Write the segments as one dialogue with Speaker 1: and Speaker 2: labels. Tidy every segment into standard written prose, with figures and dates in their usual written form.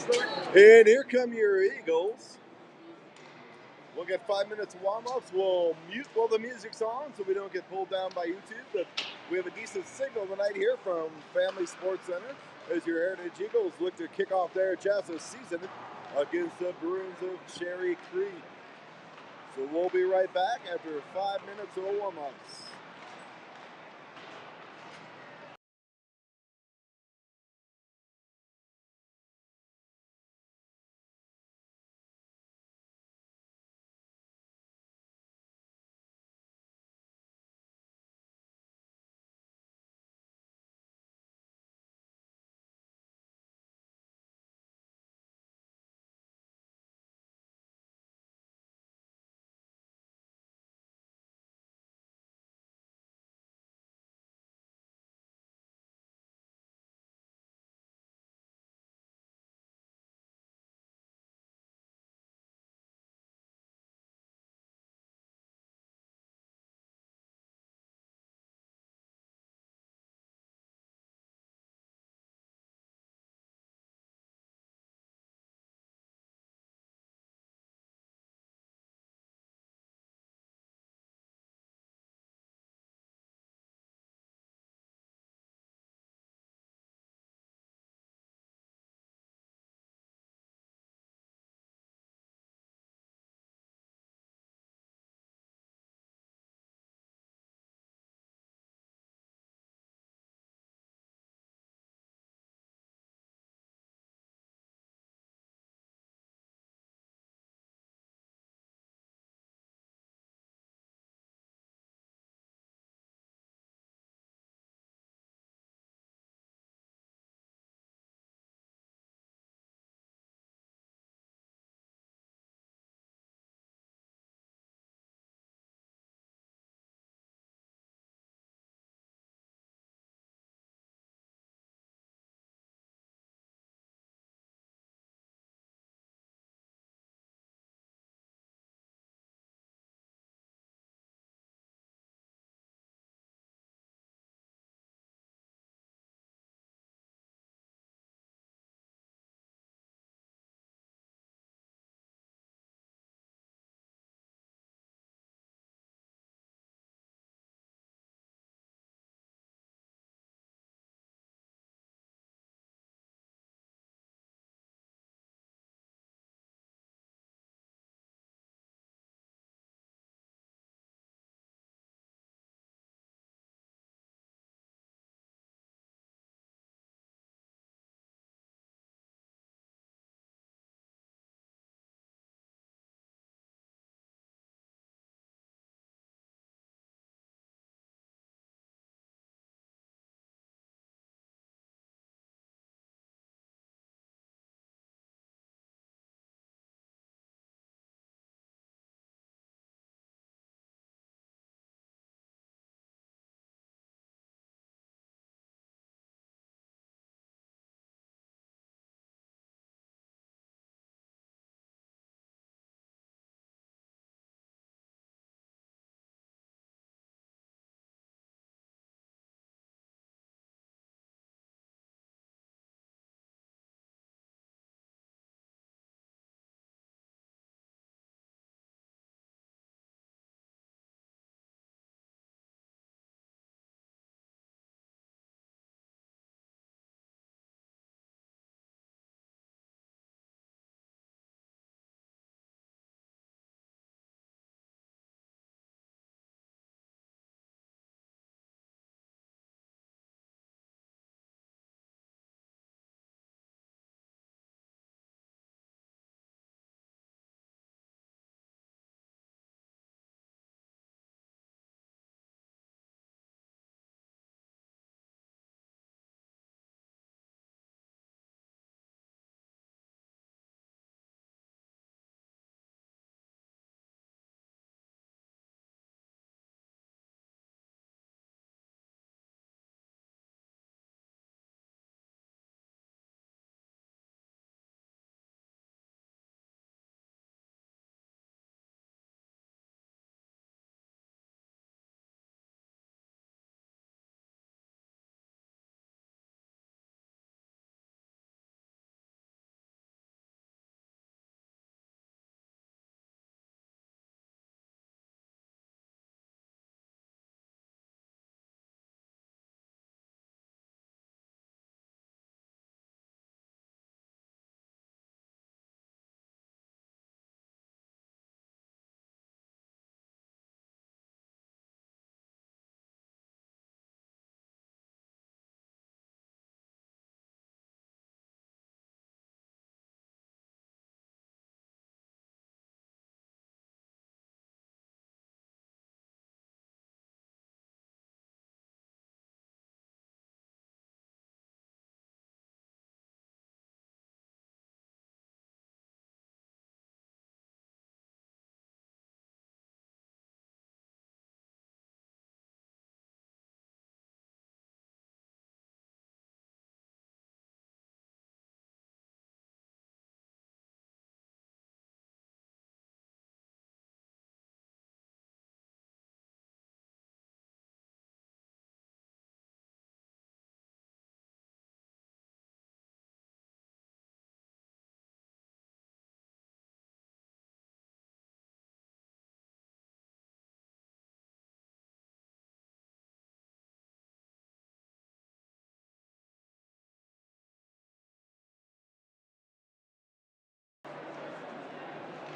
Speaker 1: And here come your Eagles. We'll get 5 minutes of warm-ups. We'll mute while the music's on so we don't get pulled down by YouTube. But we have a decent signal tonight here from Family Sports Center as your Heritage Eagles look to kick off their Chaska season against the Bruins of Cherry Creek. So we'll be right back after 5 minutes of warm-ups.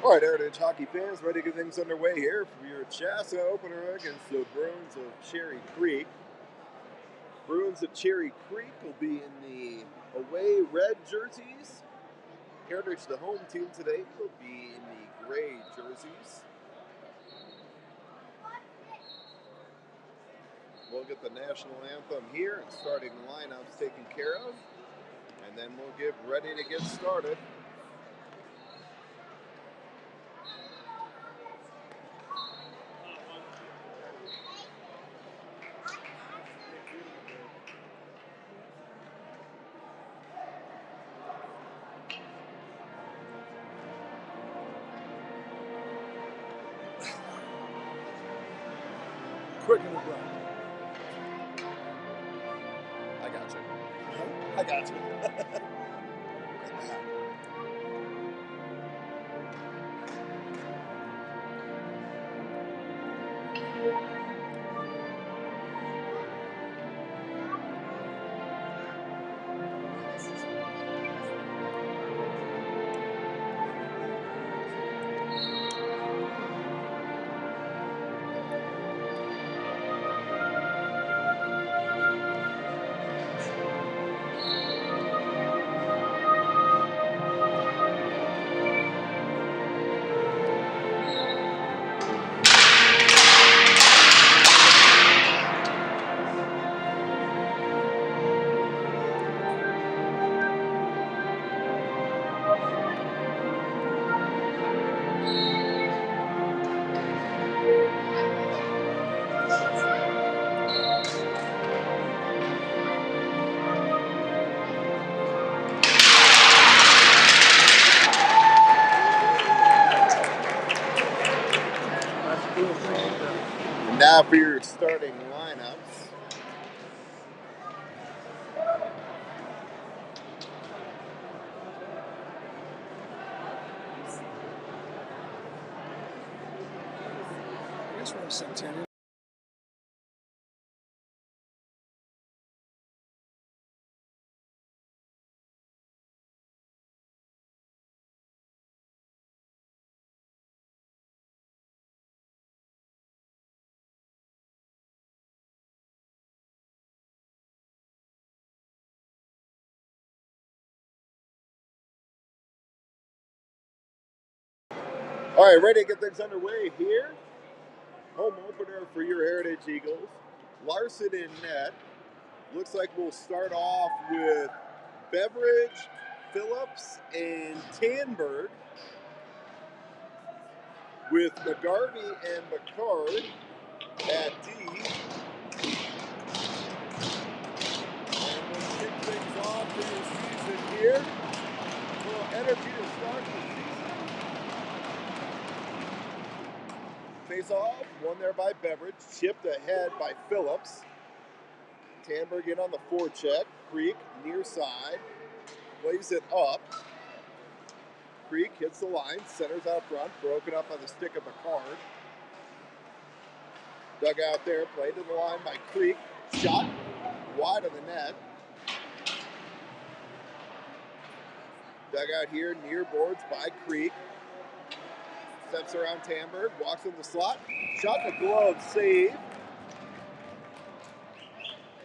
Speaker 1: All right, Heritage hockey fans, ready to get things underway here for your CHSAA opener against the Bruins of Cherry Creek. Bruins of Cherry Creek will be in the away red jerseys. Heritage, the home team today, will be in the gray jerseys. We'll get the national anthem here and starting lineups taken care of, and then we'll get ready to get started.
Speaker 2: Quick in the front.
Speaker 1: I got you.
Speaker 2: I got you.
Speaker 1: Now for your starting lineups.
Speaker 2: This one's Centennial.
Speaker 1: All right, ready to get things underway here. Home opener for your Heritage Eagles. Larson in net. Looks like we'll start off with Beveridge, Phillips, and Tanberg, with McGarvey and McCard at D. And we'll kick things off for your season here. A little energy to start the season. Face off, won there by Beveridge, chipped ahead by Phillips. Tanberg in on the forecheck. Creek near side, plays it up. Creek hits the line, centers out front, broken up on the stick of McCard. Dug out there, played to the line by Creek. Shot wide of the net. Dug out here near boards by Creek. Steps around Tanberg, walks in the slot. Shot in the glove, save.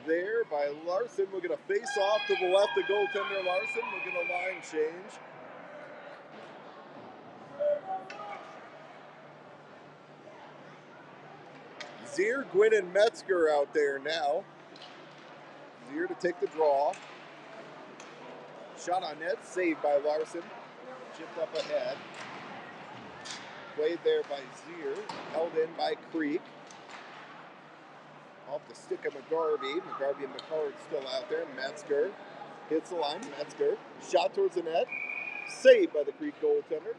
Speaker 1: There by Larson. We'll get a face off to the left of goaltender Larson. We'll get a line change. Zier, Gwynn, and Metzger out there now. Zier to take the draw. Shot on net, saved by Larson. Chipped up ahead. Played there by Zier. Held in by Creek. Off the stick of McGarvey. McGarvey and McCard still out there. Metzger hits the line. Metzger. Shot towards the net. Saved by the Creek goaltender.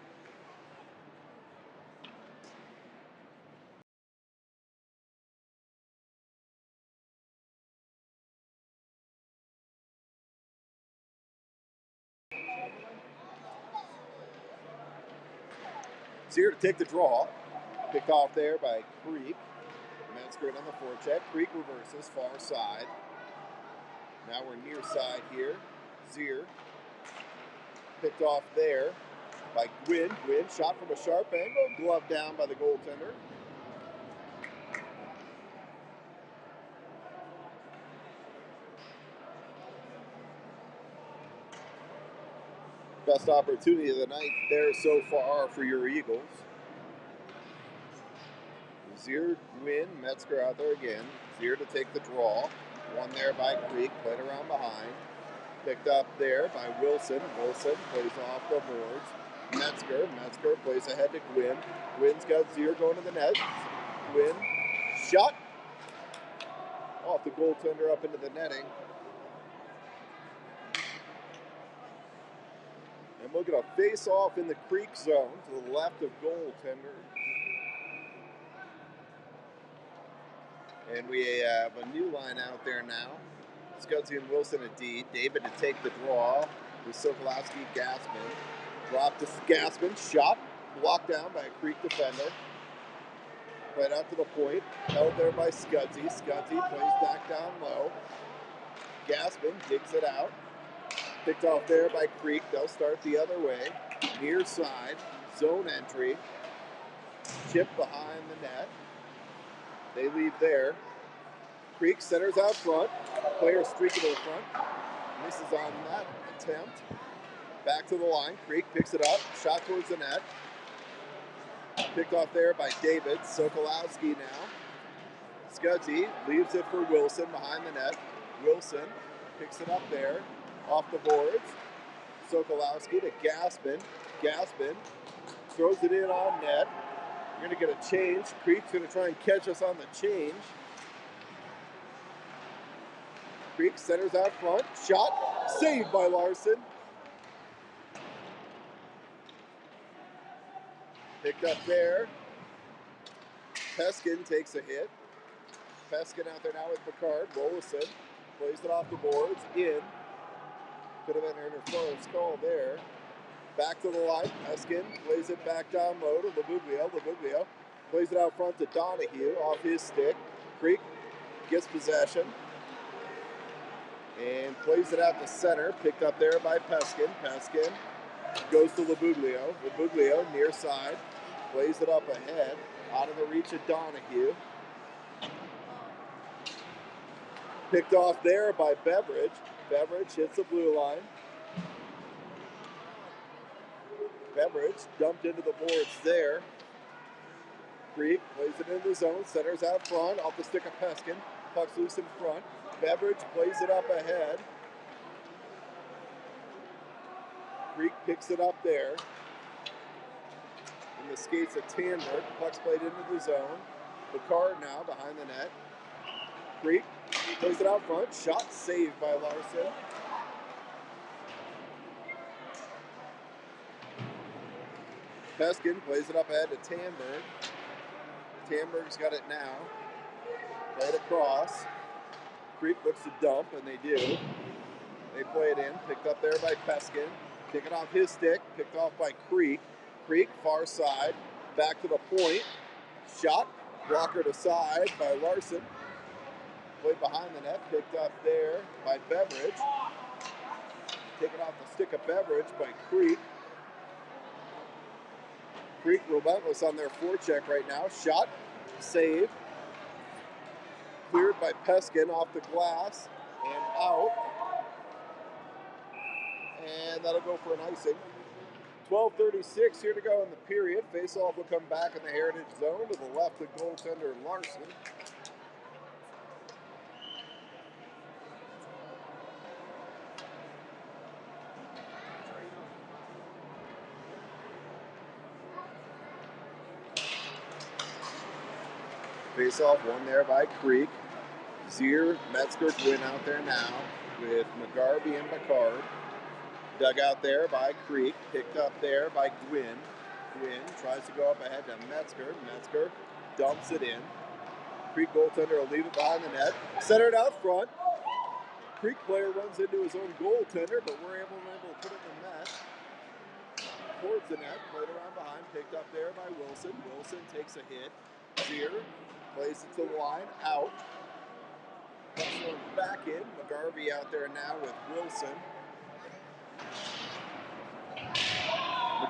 Speaker 1: Zier to take the draw. Picked off there by Creek. Metzger on the forecheck. Creek reverses, far side. Now we're near side here. Zier picked off there. by Gwynn. Gwynn shot from a sharp angle, glove down by the goaltender. Best opportunity of the night there so far for your Eagles. Zier, Gwynn, Metzger out there again. Zier to take the draw. One there by Creek, played around behind. Picked up there by Wilson. Wilson plays off the boards. Metzger plays ahead to Gwynn. Gwynn's got Zier going to the net. Gwynn, shot. Off the goaltender up into the netting. And we'll get a face-off in the Creek zone to the left of goaltender. And we have a new line out there now. Scudzy and Wilson at D. David to take the draw with Sokolowski, Gaspin. Drop to Gaspin, shot, blocked down by a Creek defender. Right out to the point, held there by Scudzy. Scudzy plays back down low. Gaspin digs it out. Picked off there by Creek. They'll start the other way. Near side, zone entry. Chip behind the net. They leave there. Creek centers out front. Player streaking to the front. Misses on that attempt. Back to the line. Creek picks it up. Shot towards the net. Picked off there by David. Sokolowski now. Scudzy leaves it for Wilson behind the net. Wilson picks it up there. Off the boards. Sokolowski to Gaspin. Gaspin throws it in on net. We're going to get a change. Creek's going to try and catch us on the change. Creek centers out front. Shot. Saved by Larson. Picked up there. Peskin takes a hit. Peskin out there now with Picard. Rollison plays it off the boards. In. Could have been an interference call there. Back to the line. Peskin plays it back down low to Labuglio. Labuglio plays it out front to Donahue off his stick. Creek gets possession and plays it out to center. Picked up there by Peskin. Peskin goes to Labuglio. Labuglio near side. Plays it up ahead. Out of the reach of Donahue. Picked off there by Beveridge. Beveridge hits the blue line. Beveridge dumped into the boards there. Creek plays it in the zone, centers out front, off the stick of Peskin. Puck's loose in front. Beveridge plays it up ahead. Creek picks it up there. In the skates of Tanberg. Puck's played into the zone. Picard now behind the net. Creek plays it out front. Shot saved by Larson. Peskin plays it up ahead to Tanberg. Tanberg's got it now. Right across. Creek looks to dump, and they do. They play it in. Picked up there by Peskin. Taken off his stick. Picked off by Creek. Creek, far side. Back to the point. Shot. Blocker to side by Larson. Played behind the net. Picked up there by Beveridge. Taken off the stick of Beveridge by Creek. Creek relentless on their forecheck right now. Shot, save. Cleared by Peskin off the glass and out. And that'll go for an icing. 12:36 here to go in the period. Face-off will come back in the Heritage Zone to the left of goaltender Larson. Face-off won there by Creek. Zier, Metzger, Gwynn out there now with McGarvey and Picard. Dug out there by Creek. Picked up there by Gwynn. Gwynn tries to go up ahead to Metzger. Metzger dumps it in. Creek goaltender will leave it behind the net. Centered out front. Creek player runs into his own goaltender, but we're able to put it in the net. Towards the net, played around behind. Picked up there by Wilson. Wilson takes a hit. Zier plays it to the line, out. Back in. McGarvey out there now with Wilson.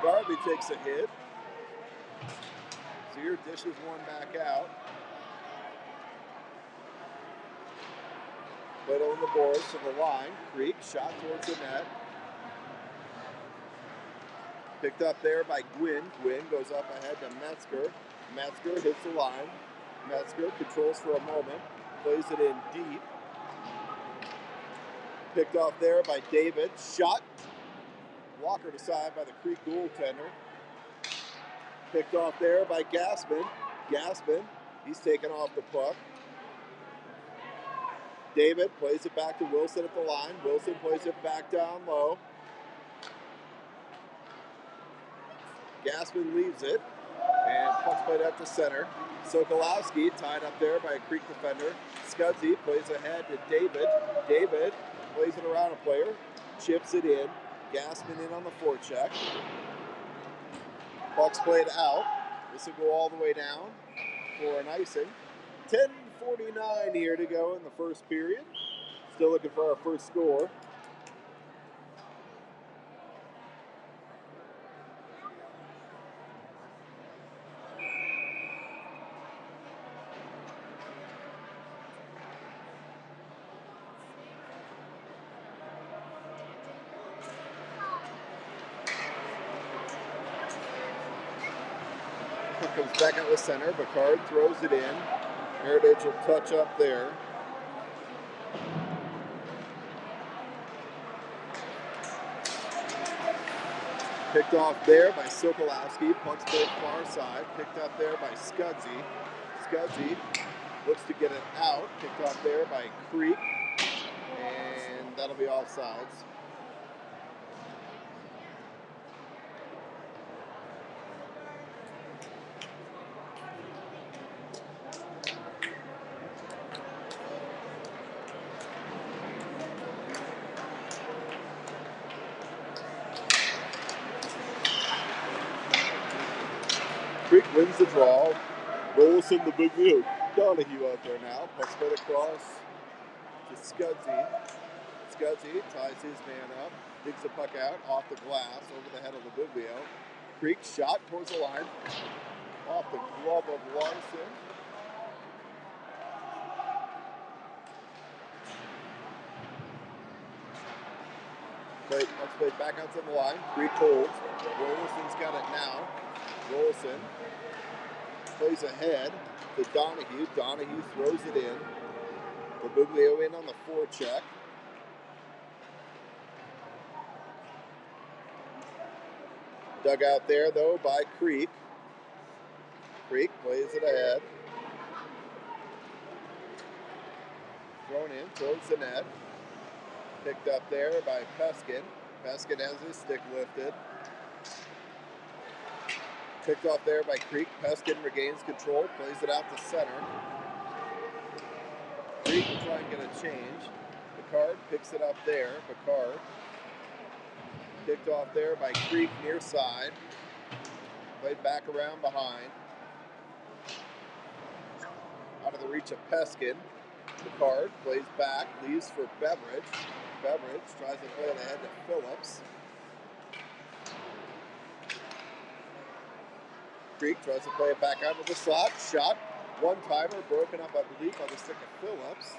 Speaker 1: Garvey takes a hit. Zier dishes one back out. Little on the boards to the line. Creek shot towards the net. Picked up there by Gwynn. Gwynn goes up ahead to Metzger. Metzger hits the line. Metzger controls for a moment. Plays it in deep. Picked off there by David. Shot. Walker aside by the Creek goaltender. Picked off there by Gaspin. Gaspin, he's taken off the puck. David plays it back to Wilson at the line. Wilson plays it back down low. Gaspin leaves it. And puck's played out to center. Sokolowski tied up there by a Creek defender. Scudzy plays ahead to David. David plays it around a player. Chips it in. Gaspin in on the forecheck. Puck's played out. This will go all the way down for an icing. 10:49 here to go in the first period. Still looking for our first score. Puck comes back out the center. Bacard throws it in. Heritage will touch up there. Picked off there by Sokolowski. Puck's played far side. Picked up there by Scudzy. Scudzy looks to get it out. Picked off there by Creek. And that'll be offsides. Creek wins the draw. Rolls in the big wheel. Donahue out there now. Puck's played across to Scudzy. Scudzy ties his man up. Digs the puck out off the glass over the head of Biglio. Creek shot towards the line. Off the glove of Larson. Puck's played back out to the line. Creek holds. Rolson's got it now. Rolson plays ahead to Donahue. Donahue throws it in. Biglio in on the forecheck. Dug out there, though, by Creek. Creek plays it ahead. Thrown in towards the net. Picked up there by Peskin. Peskin has his stick lifted. Picked off there by Creek. Peskin regains control, plays it out to center. Creek will try and get a change. Picard picks it up there. Picard picked off there by Creek near side. Played back around behind. Out of the reach of Peskin. Picard plays back, leaves for Beveridge. Beveridge tries to play it ahead to Phillips. Creek tries to play it back out of the slot. Shot. One-timer broken up, I believe, by the stick of Phillips.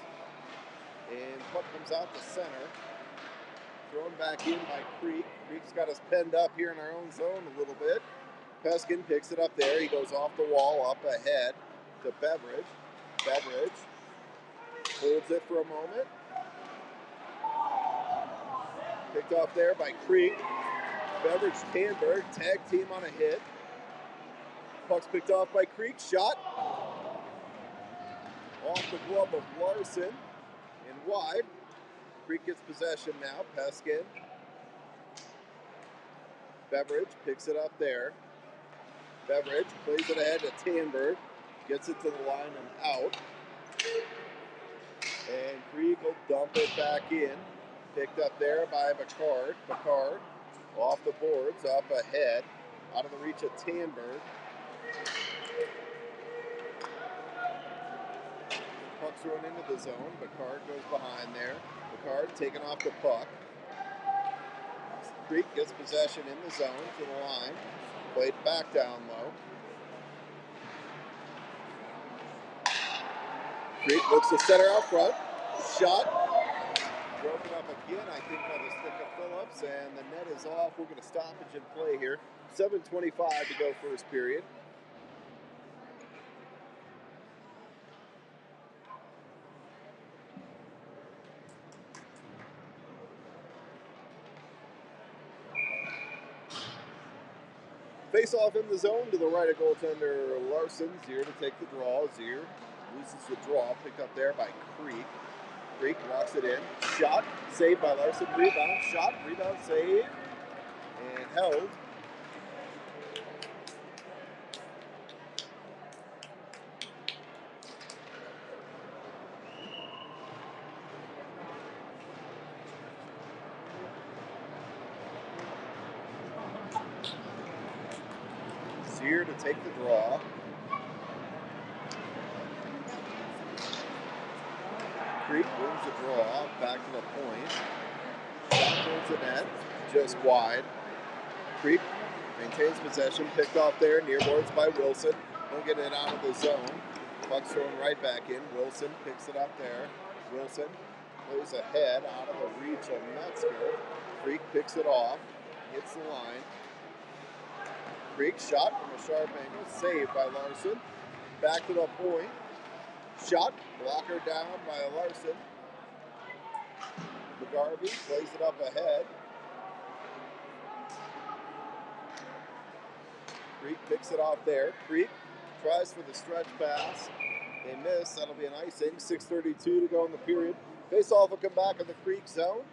Speaker 1: And puck comes out to center. Thrown back in by Creek. Creek's got us penned up here in our own zone a little bit. Peskin picks it up there. He goes off the wall up ahead to Beveridge. Beveridge holds it for a moment. Picked off there by Creek. Beveridge, Tanberg, tag team on a hit. Puck's picked off by Creek. Shot. Off the glove of Larson. And wide. Creek gets possession now. Peskin. Beveridge picks it up there. Beveridge plays it ahead to Tanberg. Gets it to the line and out. And Creek will dump it back in. Picked up there by Picard. Picard off the boards, up ahead. Out of the reach of Tanberg. Puck's thrown into the zone. Picard goes behind there. Picard taking off the puck. Creek gets possession in the zone to the line. Played back down low. Creek looks to center out front. Shot. Broken up again, I think, by the stick of Phillips, and the net is off. We're going to stoppage and play here. 7:25 to go first period. Face off in the zone to the right of goaltender Larson. Zier to take the draw. Zier loses the draw. Picked up there by Creek. Creek walks it in. Shot. Saved by Larson. Rebound. Shot. Rebound. Save. And held. Zier to take the draw. Creek wins the draw. Back to the point. Shot towards the net. Just wide. Creek maintains possession. Picked off there. Near boards by Wilson. Don't get it out of the zone. Puck's thrown right back in. Wilson picks it up there. Wilson plays ahead out of the reach of Metzger. Creek picks it off. Hits the line. Creek shot from a sharp angle. Saved by Larson. Back to the point. Shot. Blocker down by Larson. McGarvey plays it up ahead. Creek picks it off there. Creek tries for the stretch pass. They miss. That'll be an icing. 6:32 to go in the period. Face-off will come back in the Creek zone.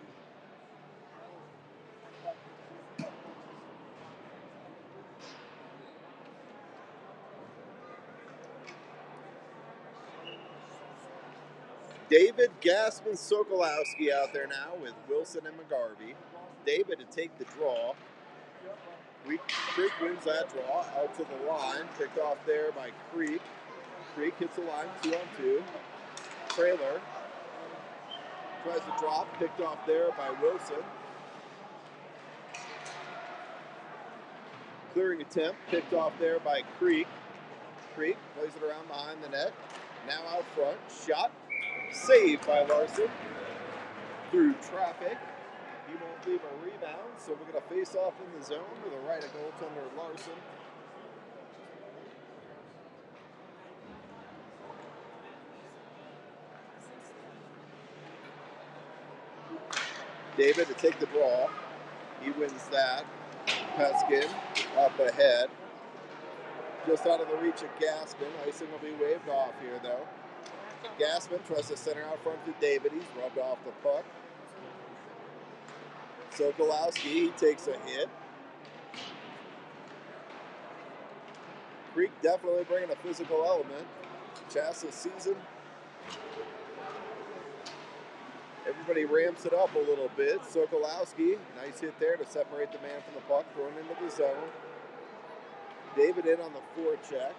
Speaker 1: David Gaspin Sokolowski out there now with Wilson and McGarvey. David to take the draw. Creek wins that draw. Out to the line. Picked off there by Creek. Creek hits the line 2-on-2. Trailer tries to drop. Picked off there by Wilson. Clearing attempt. Picked off there by Creek. Creek plays it around behind the net. Now out front. Shot. Saved by Larson. Through traffic. He won't leave a rebound, so we're going to face off in the zone to the right of goaltender Larson. David to take the draw. He wins that. Peskin up ahead. Just out of the reach of Gaspin. Icing will be waved off here, though. Gaspin tries to center out front to David. He's rubbed off the puck. Sokolowski, he takes a hit. Creek definitely bringing a physical element. Chasa's season. Everybody ramps it up a little bit. Sokolowski, nice hit there to separate the man from the puck, thrown into the zone. David in on the forecheck.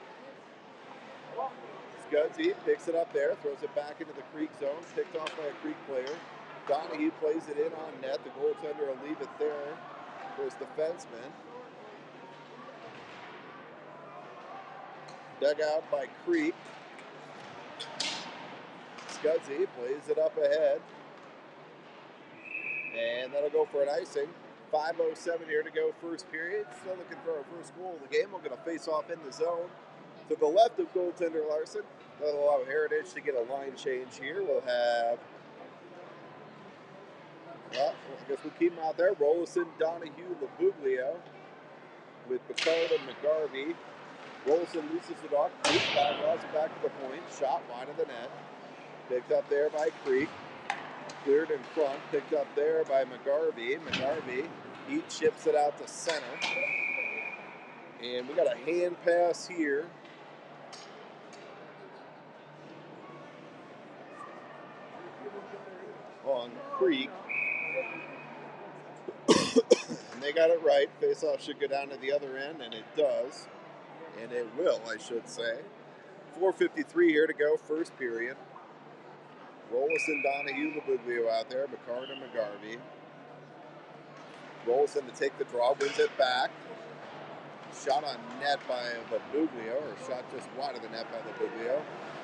Speaker 1: Scudzy picks it up there, throws it back into the Creek zone, picked off by a Creek player. Donahue plays it in on net. The goaltender will leave it there for his defenseman. Dug out by Creek. Scudzy plays it up ahead. And that'll go for an icing. 5:07 here to go first period. Still looking for our first goal of the game. We're going to face off in the zone. To the left of goaltender Larson. That'll allow Heritage to get a line change here. We'll have, well, I guess we'll keep him out there. Rollison, Donahue, Labuglio with Picard and McGarvey. Rollison loses the dog. Creek draws it back to the point. Shot wide of the net. Picked up there by Creek. Cleared in front. Picked up there by McGarvey. McGarvey, he chips it out to center. And we got a hand pass here. On Creek. And they got it right. Face-off should go down to the other end, and it does. And it will, I should say. 4:53 here to go, first period. Rollison, Donahue, Labuglio out there. Picard and McGarvey. Rolls in to take the draw, wins it back. Shot on net by Babuglio, or shot just wide of the net by Babuglio.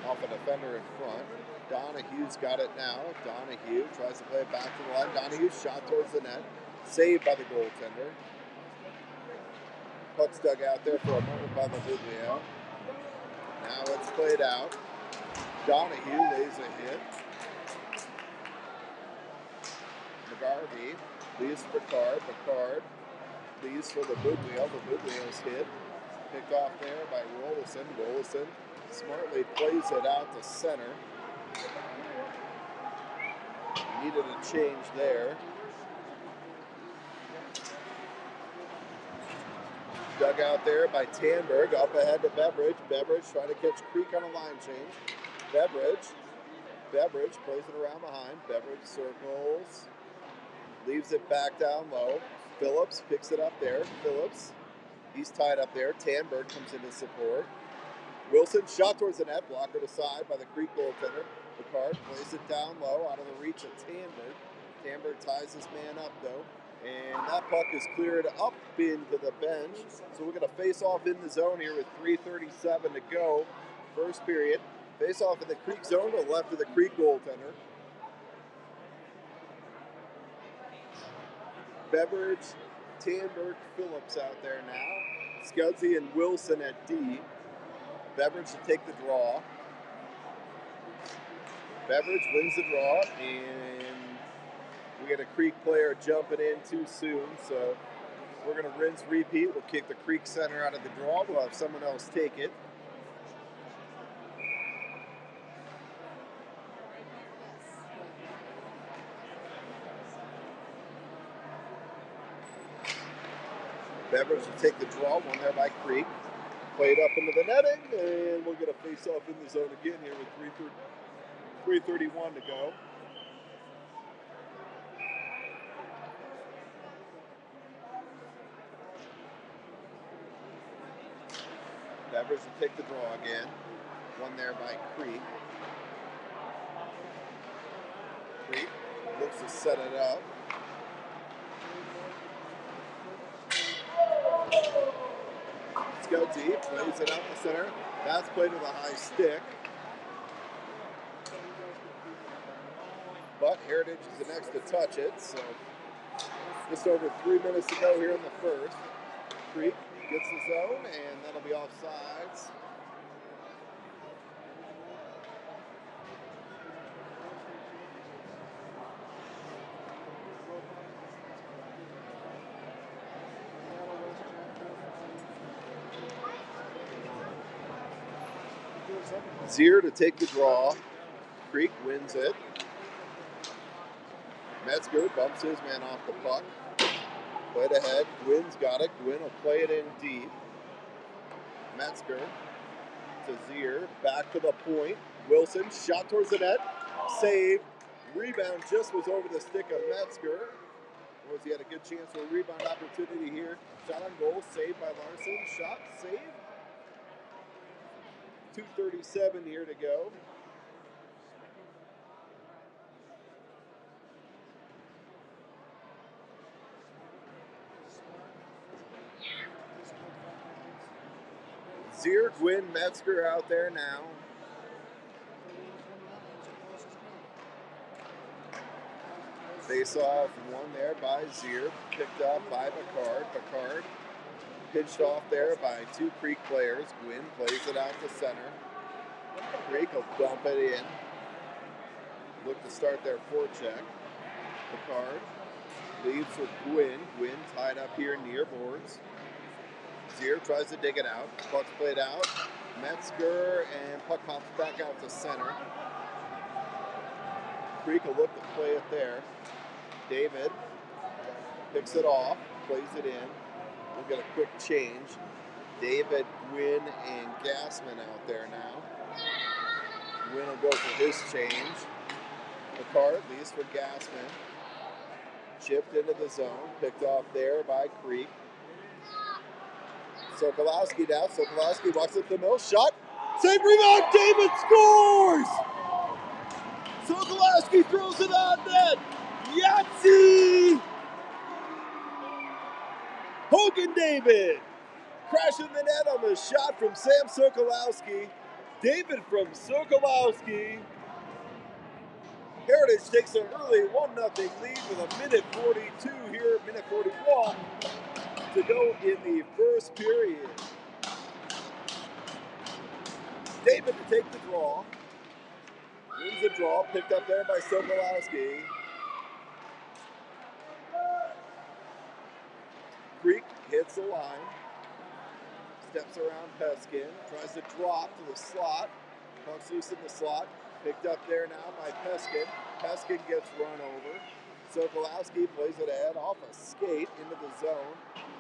Speaker 1: Off a defender in front. Donahue's got it now. Donahue tries to play it back to the line. Donahue shot towards the net. Saved by the goaltender. Puck's dug out there for a moment by Babuglio. Now it's played out. Donahue lays a hit. McGarvey leaves Picard. Picard leaves for Babuglio. Babuglio's hit. Picked off there by Rolison. Rolison smartly plays it out to center. Needed a change there. Dug out there by Tanberg. Up ahead to Beveridge. Beveridge trying to catch Creek on a line change. Beveridge plays it around behind. Beveridge circles. Leaves it back down low. Phillips picks it up there. Phillips, he's tied up there. Tanberg comes into support. Wilson shot towards the net. Blocker to side by the Creek goaltender. Picard plays it down low out of the reach of Tanberg. Tanberg ties his man up though. And that puck is cleared up into the bench. So we're going to face off in the zone here with 3:37 to go. First period. Face off in the Creek zone to the left of the Creek goaltender. Beveridge, Tanberg, Phillips out there now. Scuzzy and Wilson at D. Beveridge to take the draw. Beveridge wins the draw, and we get a Creek player jumping in too soon, so we're going to rinse, repeat. We'll kick the Creek center out of the draw. We'll have someone else take it. Beveridge will take the draw, one there by Creek. Played up into the netting, and we'll get a face-off in the zone again here with 3:31 to go. Beveridge will take the draw again. One there by Creek. Creek looks to set it up. Scuzzy plays it out the center. That's played with a high stick. But Heritage is the next to touch it, so just over 3 minutes to go here in the first. Creek gets the zone, and that'll be offsides. Zier to take the draw. Creek wins it. Metzger bumps his man off the puck. Played ahead. Gwynn's got it. Gwynn will play it in deep. Metzger to Zier. Back to the point. Wilson shot towards the net. Save. Rebound just was over the stick of Metzger. He had a good chance for a rebound opportunity here. Shot on goal. Saved by Larson. Shot. Save. 2:37 here to go. Zier, Gwynn, Metzger out there now. Face off one there by Zier. Picked up by Picard. Picard pitched off there by two Creek players. Gwynn plays it out to center. Creek will dump it in. Look to start their forecheck. Picard leaves with Gwynn. Gwynn tied up here near boards. Zier tries to dig it out. Puck's played out. Metzger and puck pops back out to center. Creek will look to play it there. David picks it off, plays it in. We'll get a quick change. David, Gwynn, and Gassman out there now. Gwynn will go for his change. Picard leaves for Gassman. Chipped into the zone, picked off there by Creek. Sokolowski down. Sokolowski walks up the middle. Shot. Save, rebound. David scores! Sokolowski throws it on net. Yahtzee! Logan David crashing the net on the shot from Sam Sokolowski. David from Sokolowski. Heritage takes an early 1-0 lead with a minute 42 here, minute 41 to go in the first period. David to take the draw. Wins the draw, picked up there by Sokolowski. Creek hits the line. Steps around Peskin. Tries to drop to the slot. Puck's loose in the slot. Picked up there now by Peskin. Peskin gets run over. Sokolowski plays it ahead off a skate into the zone.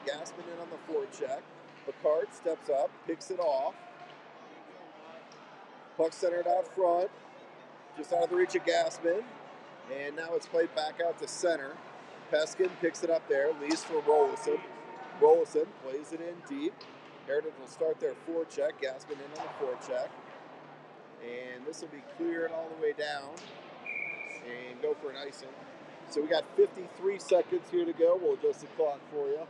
Speaker 1: Gaspin in on the forecheck. Picard steps up, picks it off. Puck centered out front. Just out of the reach of Gaspin. And now it's played back out to center. Peskin picks it up there, leaves for Rolison. Rolison plays it in deep. Heritage will start their forecheck. Gaspin in on the forecheck. And this will be cleared all the way down and go for an icing. So we got 53 seconds here to go. We'll adjust the clock for you.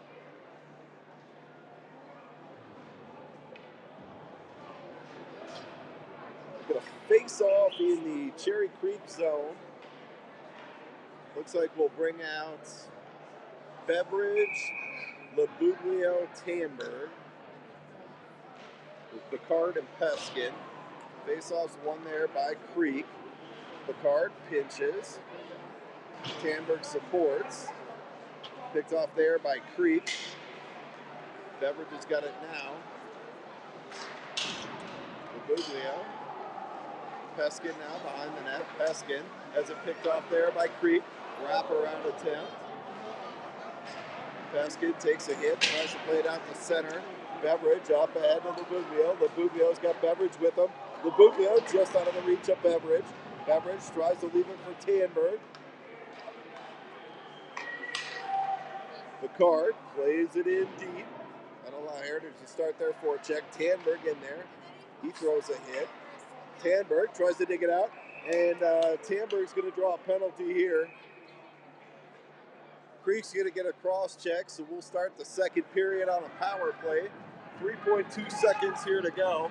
Speaker 1: We're going to face off in the Cherry Creek zone. Looks like we'll bring out Beveridge, Labuglio, Tamberg, with Picard and Peskin. Face-off's won there by Creek. Picard pinches. Tamberg supports. Picked off there by Creek. Beveridge has got it now. Labuglio. Peskin now behind the net. Peskin has it picked off there by Creek. Wrap-around attempt. Peskin takes a hit, tries to play it out to center. Beveridge up ahead to Labuglio. Labuglio's got Beveridge with him. Labuglio just out of the reach of Beveridge. Beveridge tries to leave it for Tamberg. Picard plays it in deep. That'll allow Heritage to start their forecheck. Tamberg in there. He throws a hit. Tamberg tries to dig it out. And Tamberg's going to draw a penalty here. Creek's going to get a cross check, so we'll start the second period on a power play. 3.2 seconds here to go.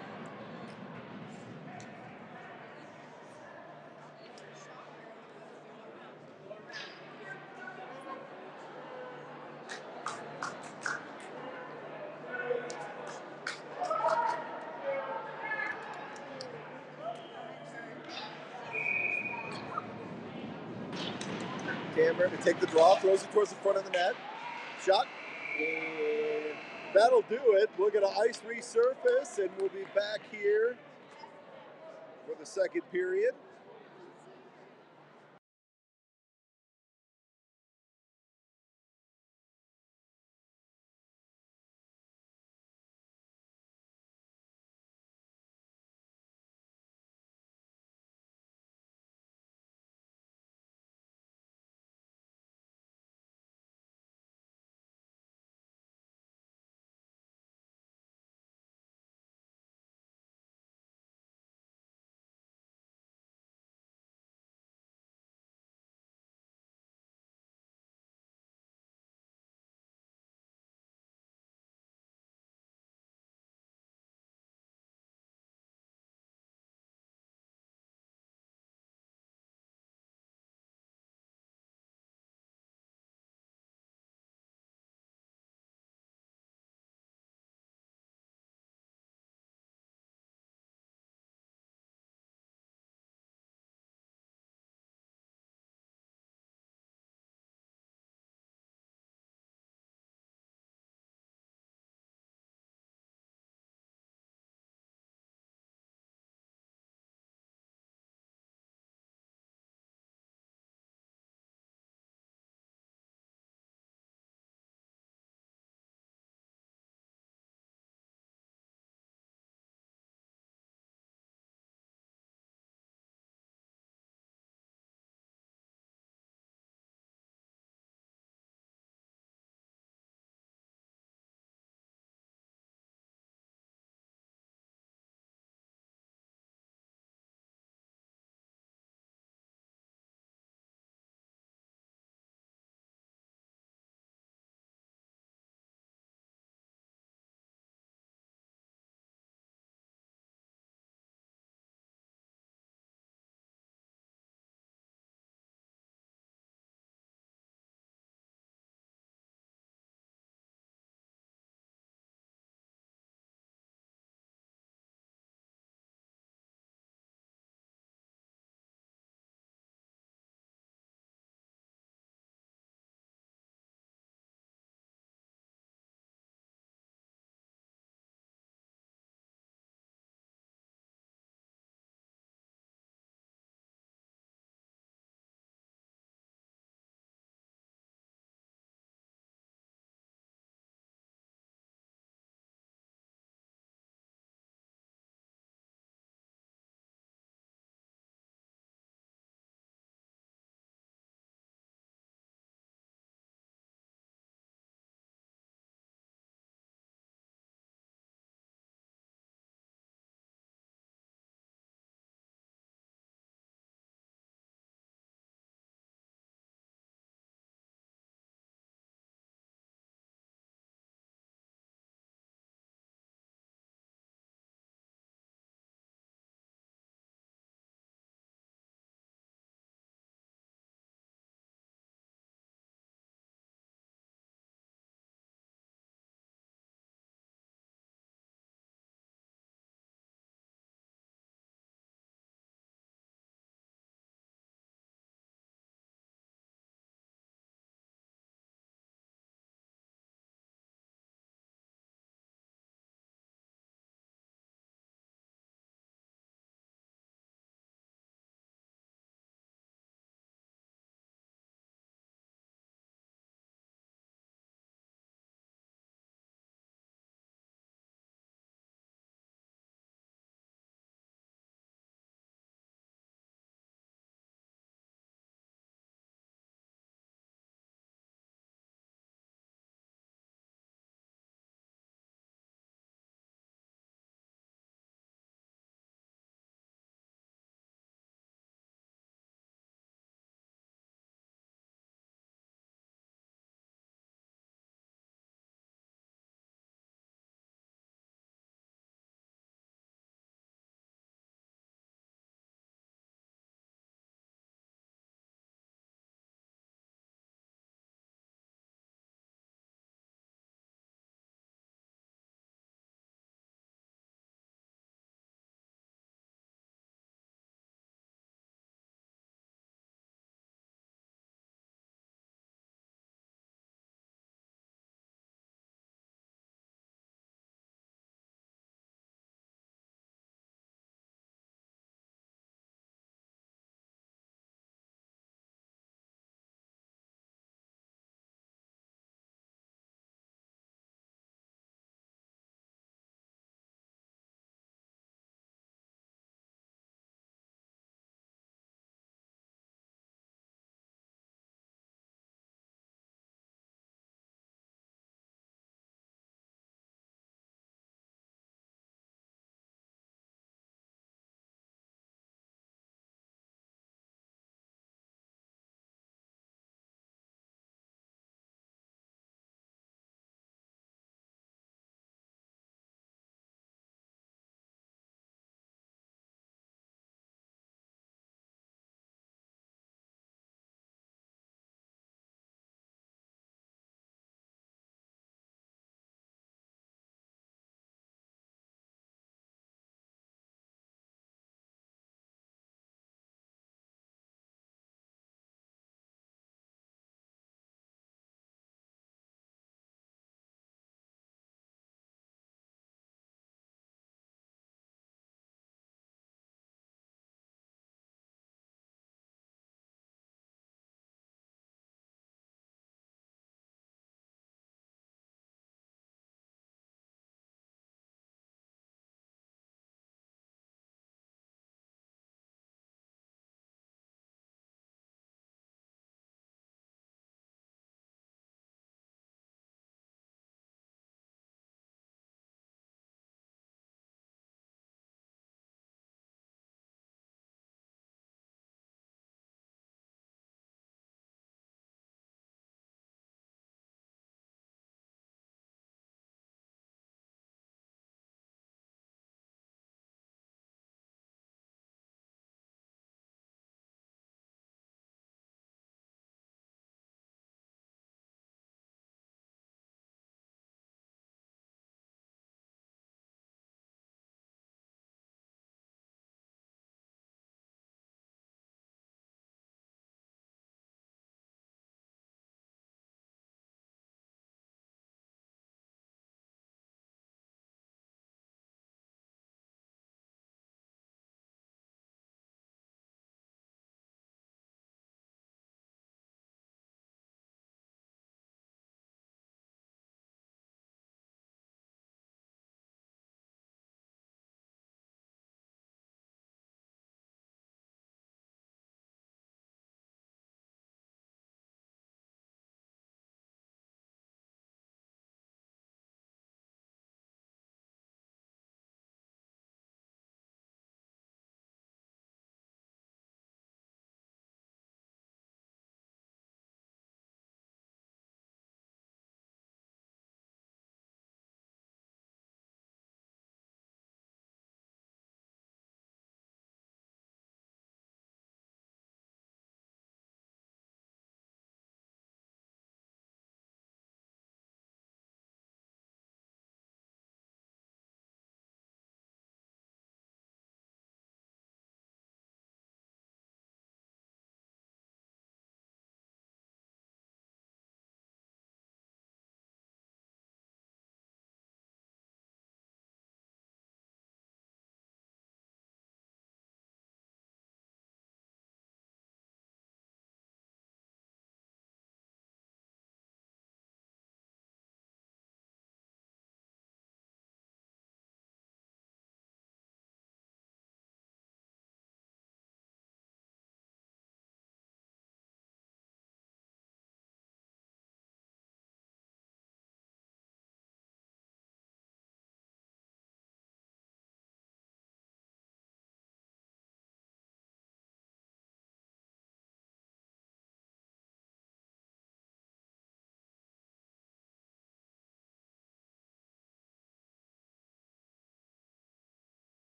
Speaker 1: Tamberg to take the draw, throws it towards the front of the net. Shot. And that'll do it. We'll get an ice resurface, and we'll be back here for the second period.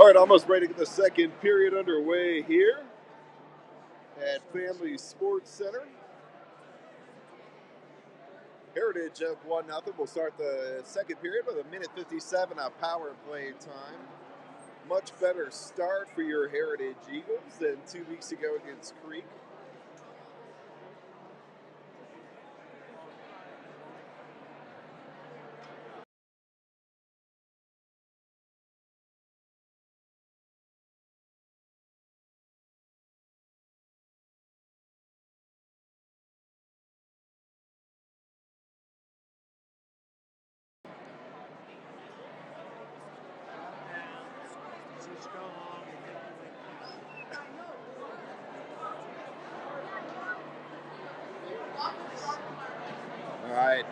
Speaker 1: All right, almost ready to get the second period underway here at Family Sports Center. Heritage up 1-0. We'll start the second period with 1:57 of power play time. Much better start for your Heritage Eagles than 2 weeks ago against Creek. All right,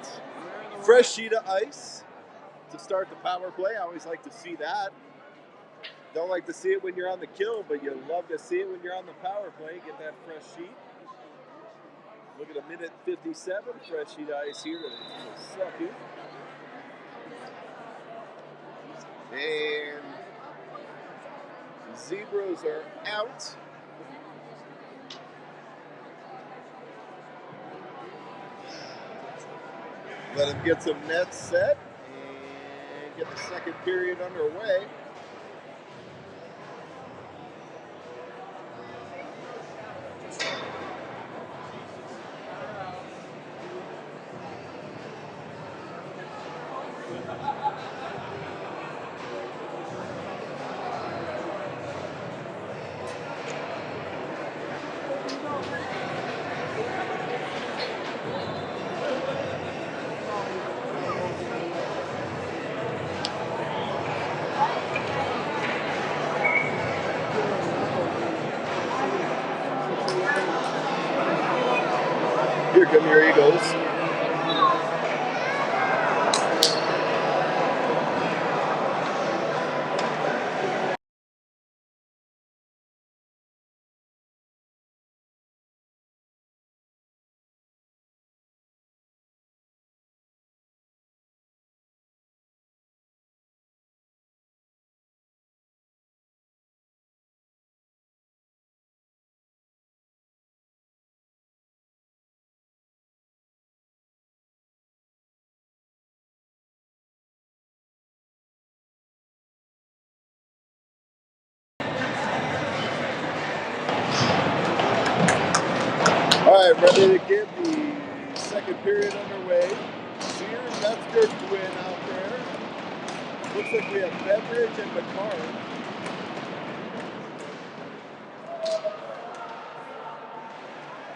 Speaker 1: fresh sheet of ice to start the power play. I always like to see that. Don't like to see it when you're on the kill, but you love to see it when you're on the power play. Get that fresh sheet. Look at 1:57, fresh sheet of ice here to suck it. And the Zebras are out. Let them get some nets set and get the second period underway. Here come your Eagles. All right, ready to get the second period underway. Sear and Metzger twin out there. Looks like we have Beveridge and McCarn.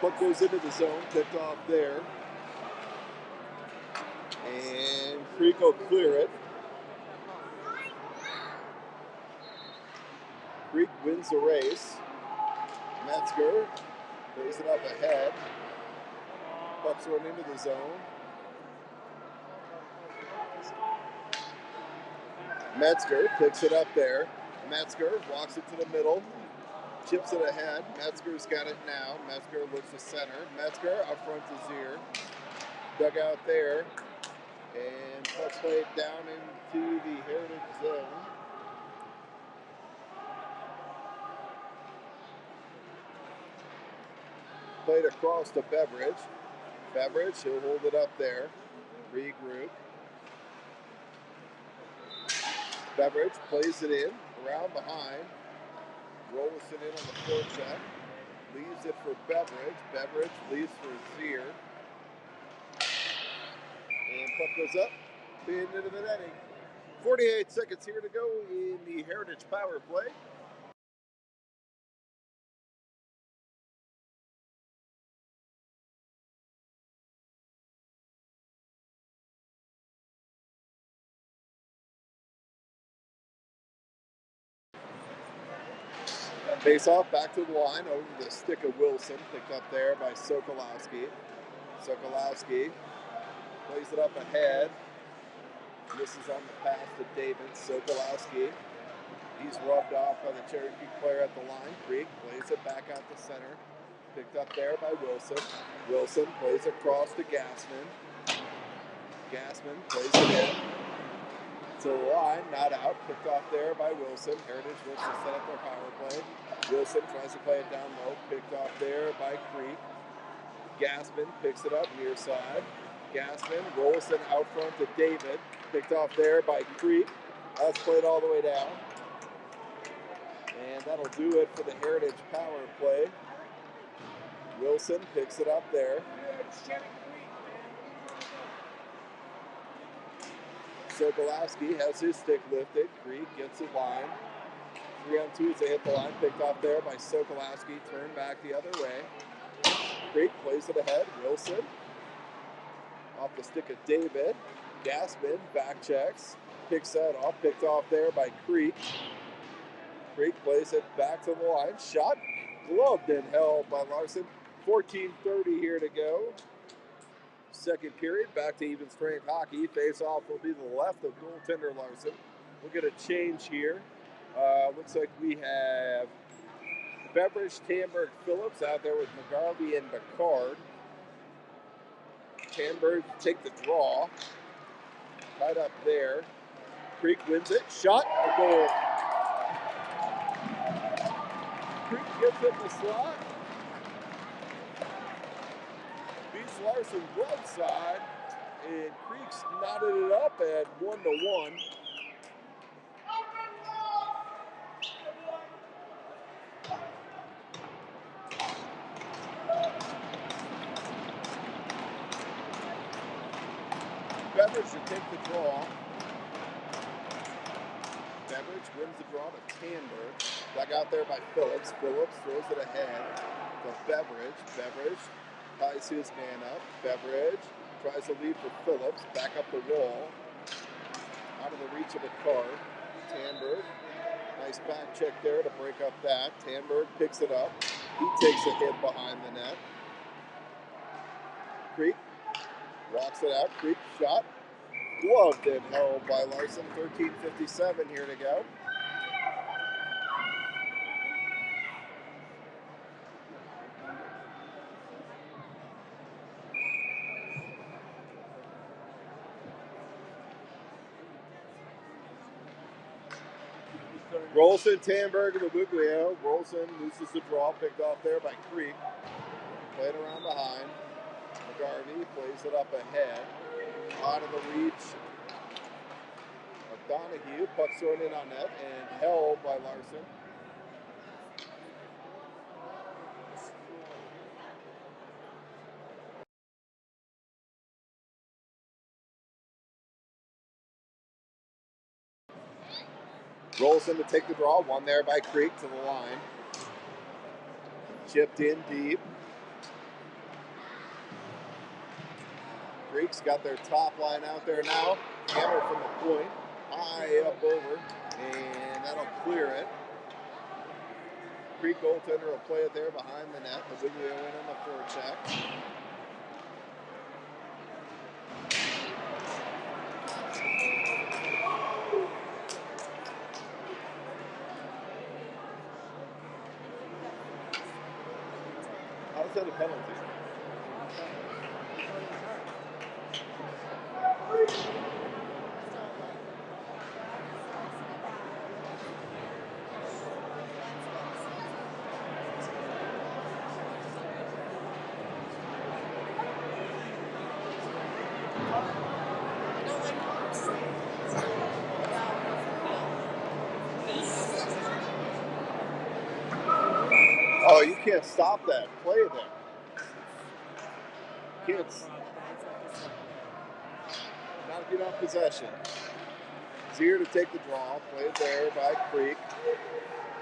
Speaker 1: Puck goes into the zone, picked off there. And Creek will clear it. Creek wins the race. Metzger plays it up ahead. Puck's run into the zone. Metzger picks it up there. Metzger walks it to the middle. Chips it ahead. Metzger's got it now. Metzger looks to center. Metzger up front to Zier. Dug out there. And puck played down into the Heritage zone. Played across to Beveridge. Beveridge, he'll hold it up there. Regroup. Beveridge plays it in, around behind. Rolls it in on the forecheck. Leaves it for Beveridge. Beveridge leaves for Zier. And puck goes up, pinned into the netting. 48 seconds here to go in the Heritage power play. Face off, back to the line, over the stick of Wilson, picked up there by Sokolowski. Sokolowski plays it up ahead. This is on the pass to David. Sokolowski, he's rubbed off by the Cherokee player at the line. Creek plays it back out to center. Picked up there by Wilson. Wilson plays across to Gassman. Gassman plays it in. to the line, not out. Picked off there by Wilson. Heritage looks to set up their power play. Wilson tries to play it down low. Picked off there by Creek. Gaspin picks it up near side. Gaspin rolls it out front to David. Picked off there by Creek. That's played all the way down. And that'll do it for the Heritage power play. Wilson picks it up there. Sokolowski has his stick lifted. Creek gets it line. 3-on-2 as they hit the line. Picked off there by Sokolowski. Turned back the other way. Creek plays it ahead. Wilson off the stick of David. Gaspin back checks. Picks that off. Picked off there by Creek. Creek plays it back to the line. Shot gloved and held by Larson. 14:30 here to go. Second period, back to even strength hockey. Face-off will be the left of goaltender Larson. We'll get a change here. Looks like we have Beveridge, Tamberg, Phillips out there with McGarvey and Bacard. Tamberg take the draw. Tied up there. Creek wins it. Shot. A goal. Creek gets it in the slot. Beats Larson glove side. And Creek's knotted it up at 1-1. Beveridge to take the draw. Beveridge wins the draw to Tamberg. Dug out there by Phillips. Phillips throws it ahead to Beveridge. Beveridge ties his man up. Beveridge tries to lead for Phillips. Back up the wall. Out of the reach of a car. Tamberg. Nice back check there to break up that. Tamberg picks it up. He takes a hit behind the net. Creek walks it out. Creek shot. Gloved and held by Larson. 13:57 here to go. Rolson, Tamberg, and Mabuglio. Rolson loses the draw, picked off there by Creek. Played around behind. McGarvey plays it up ahead. Out of the reach of Donahue. Puck's thrown in on net and held by Larson. Rolson to take the draw. One there by Creek to the line. Chipped in deep. Creek's got their top line out there now. Hammer from the point. High up over. And that'll clear it. Creek goaltender will play it there behind the net. Mabuglio in on the forecheck. How's that a penalty? Oh, you can't stop that play there. Can't. Not if you don't have possession. Zier to take the draw. Played there by Creek.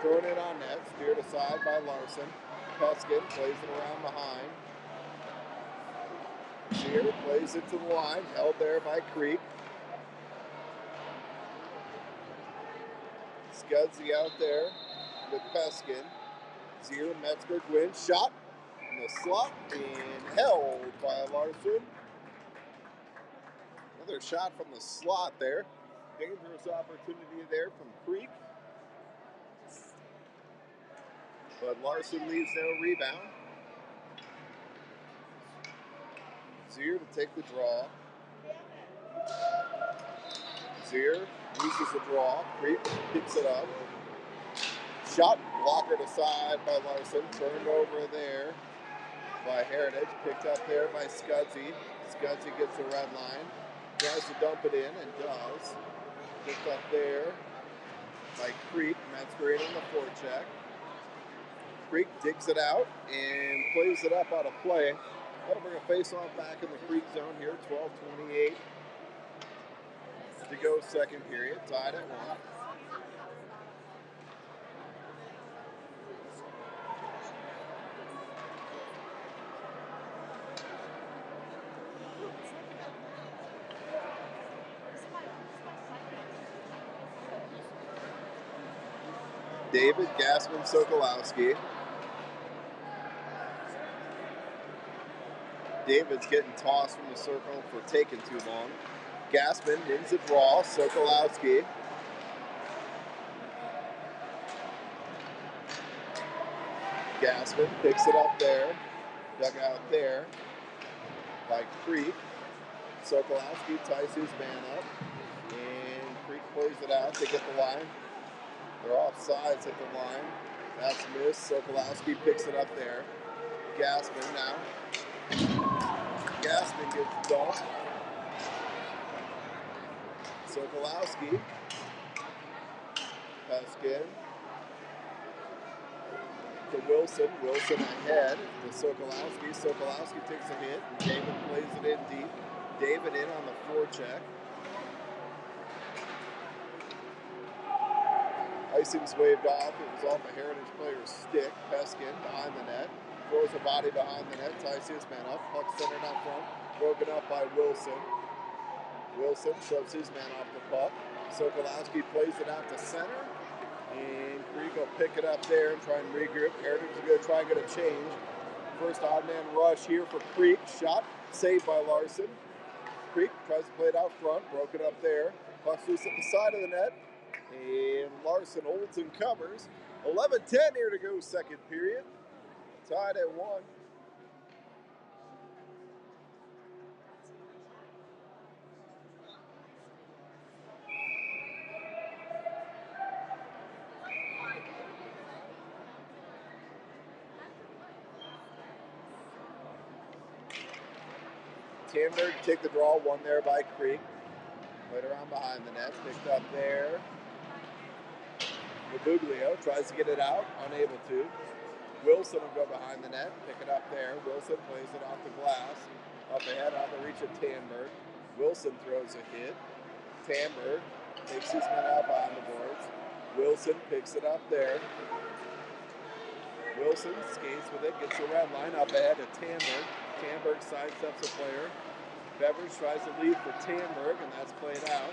Speaker 1: Thrown in on net. Steered aside by Larson. Peskin plays it around behind. Zier plays it to the line. Held there by Creek. Scudzy out there with Peskin. Zier, Metzger, Gwynn, shot in the slot and held by Larson. Another shot from the slot there. Dangerous opportunity there from Creek. But Larson leaves no rebound. Zier to take the draw. Zier uses the draw. Creek picks it up. Shot blockered aside by Larson. Turned over there by Heritage. Picked up there by Scudzy. Scudzy gets the red line. Tries to dump it in and does. Picked up there by Creek. Metzger on the forecheck. Creek digs it out and plays it up out of play. That'll bring a face-off back in the Creek zone here. 12:28 to go second period. Tied at 1. David, Gassman, Sokolowski. David's getting tossed from the circle for taking too long. Gassman wins the draw. Sokolowski. Gassman picks it up there. Dug out there by Creek. Sokolowski ties his man up. And Creek plays it out. They get the line. They're off sides at the line. That's missed. Sokolowski picks it up there. Gassman now. Gassman gets dumped. Sokolowski. Peskin. To Wilson. Wilson ahead to Sokolowski. Sokolowski takes a hit. And David plays it in deep. David in on the forecheck. Icing's waved off. It was off a Heritage player's stick. Peskin behind the net. Throws a body behind the net. Ties his man up. Puck centered out front. Broken up by Wilson. Wilson shoves his man off the puck. Sokolowski plays it out to center. And Creek will pick it up there and try and regroup. Heritage is going to try and get a change. First odd man rush here for Creek. Shot saved by Larson. Creek tries to play it out front. Broken up there. Puck's loose at the side of the net. And Larson holds and covers. 11:10 here to go second period. Tied at 1. Tamberg take the draw, one there by Creek. Right around behind the net, picked up there. Mabuglio tries to get it out, unable to. Wilson will go behind the net, pick it up there. Wilson plays it off the glass, up ahead on the reach of Tamberg. Wilson throws a hit. Tamberg takes his men out behind the boards. Wilson picks it up there. Wilson skates with it, gets the red line up ahead of Tamberg. Tamberg sidesteps a player. Beveridge tries to lead for Tamberg, and that's played out.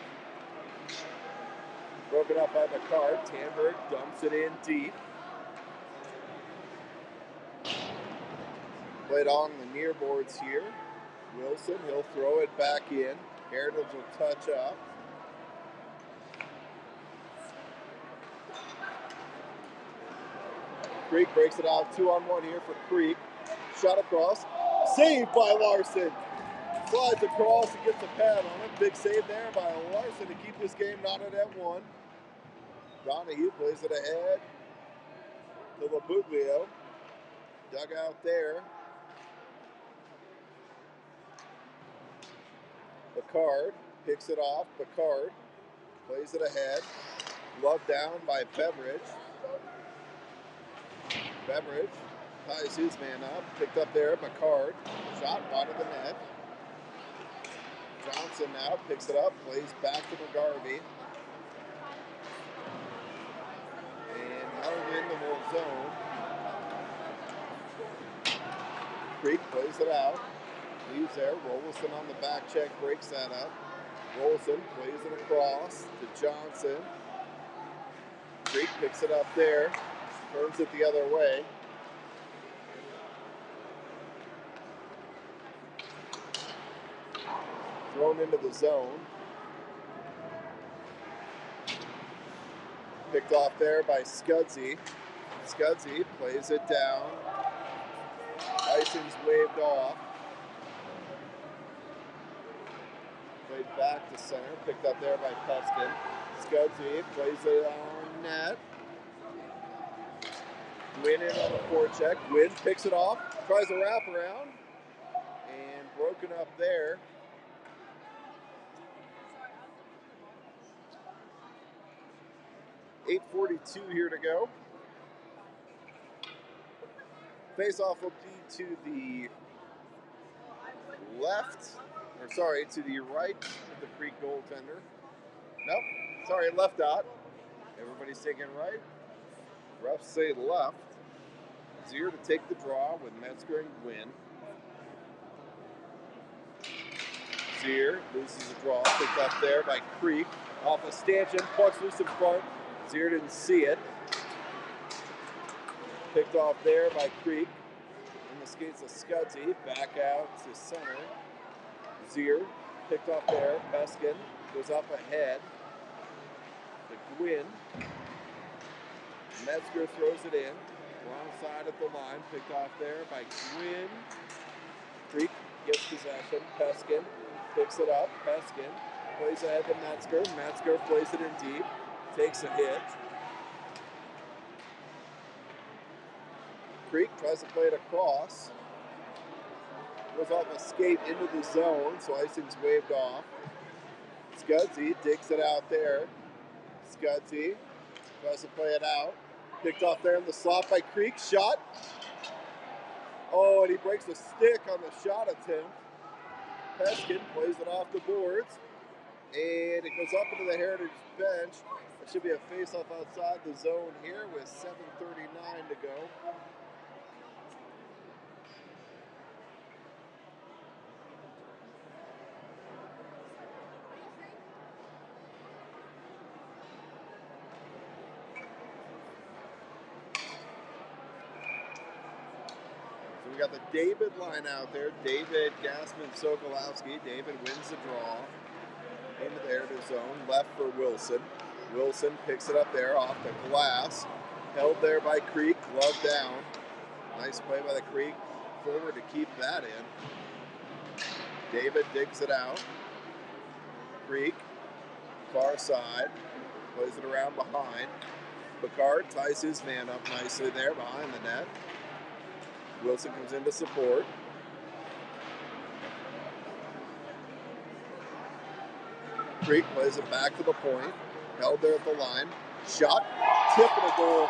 Speaker 1: Broken up by Picard. Tamberg dumps it in deep. Played on the near boards here. Wilson, he'll throw it back in. Heritage will touch up. Creek breaks it out 2-on-1 here for Creek. Shot across. Saved by Larson. Slides across and gets a pad on it. Big save there by Larson to keep this game knotted at 1. Donahue plays it ahead to Labuglio. Dug out there. Picard picks it off. Picard plays it ahead. Glove down by Beveridge. Beveridge ties his man up. Picked up there. Picard. Shot wide of the net. Johnson now picks it up. Plays back to McGarvey. And held in the middle zone. Creek plays it out. Leaves there. Rolison on the back check. Breaks that up. Rolison plays it across to Johnson. Creek picks it up there. Turns it the other way. Thrown into the zone. Picked off there by Scudzy. Scudzy plays it down. Icing's waved off. Played back to center. Picked up there by Peskin. Scudzy plays it on net. Gwynn in on the forecheck. Gwynn picks it off, tries a wraparound, and broken up there. .8:42 here to go. Face-off will be to the left, or sorry, to the right of the Creek goaltender. Nope, sorry, left dot. Everybody's taking right. Refs say left. Zier to take the draw with Metzger and Gwynn. Zier loses the draw, picked up there by Creek. Off a stanchion, puck's loose in front. Zier didn't see it. Picked off there by Creek. In the skates of Scudzy, back out to center. Zier picked off there. Peskin goes up ahead to Gwynn. Metzger throws it in. Wrong side of the line, picked off there by Gwynn. Creek gets possession. Peskin picks it up. Peskin plays ahead to Metzger. Metzger plays it in deep. Takes a hit. Creek tries to play it across. Goes off a skate into the zone, so icing's waved off. Scudzy digs it out there. Scudzy tries to play it out. Picked off there in the slot by Creek. Shot. Oh, and he breaks the stick on the shot attempt. Peskin plays it off the boards. And it goes up into the Heritage bench. It should be a face-off outside the zone here with 7:39 to go. So we got the David line out there. David, Gassman, Sokolowski. David wins the draw into the Heritage zone. Left for Wilson. Wilson picks it up there off the glass. Held there by Creek. Glove down. Nice play by the Creek forward to keep that in. David digs it out. Creek, far side. Plays it around behind. Picard ties his man up nicely there behind the net. Wilson comes in to support. Creek plays it back to the point. Held there at the line. Shot. Tip and a goal.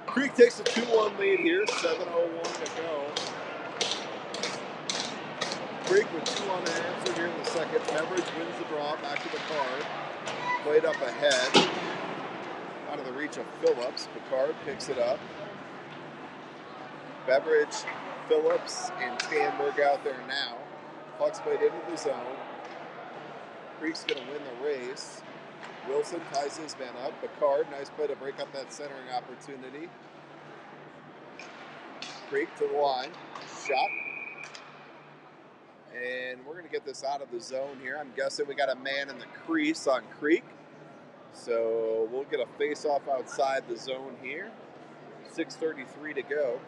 Speaker 1: Creek takes a 2-1 lead here, 7:01 to go. Creek with 2 on the answer here in the second. Beveridge wins the draw, back to the card. Played up ahead, out of the reach of Phillips. Picard picks it up. Beveridge, Phillips, and Tanberg out there now. Puck's played into the zone. Creek's going to win the race. Wilson ties his man up. Picard, nice play to break up that centering opportunity. Creek to the line. Shot. And we're going to get this out of the zone here. I'm guessing we got a man in the crease on Creek. So we'll get a face-off outside the zone here. 6:33 to go.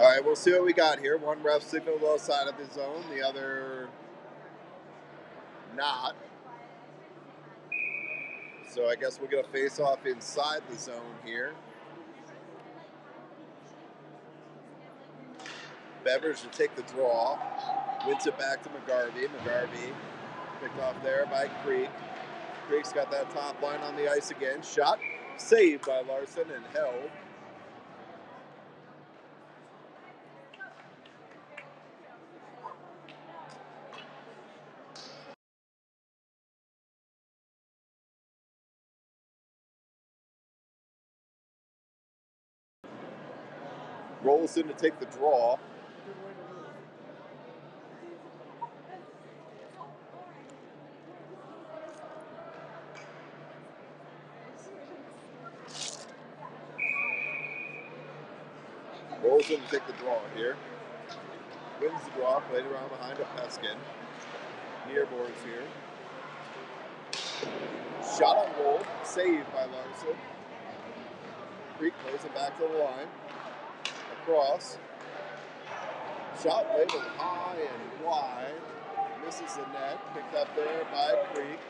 Speaker 1: All right, we'll see what we got here. One ref signaled outside of the zone, the other not. So I guess we'll get a face-off inside the zone here. Beveridge to take the draw. Wins it back to McGarvey. McGarvey picked off there by Creek. Creek's got that top line on the ice again. Shot saved by Larson and held. Rolls in to take the draw. Rolls in to take the draw here. Wins the draw, played around behind a Peskin. Near boards here. Shot on goal, saved by Larson. Creek plays it back to the line. Across. Shot labeled high and wide. Misses the net. Picked up there by Creek.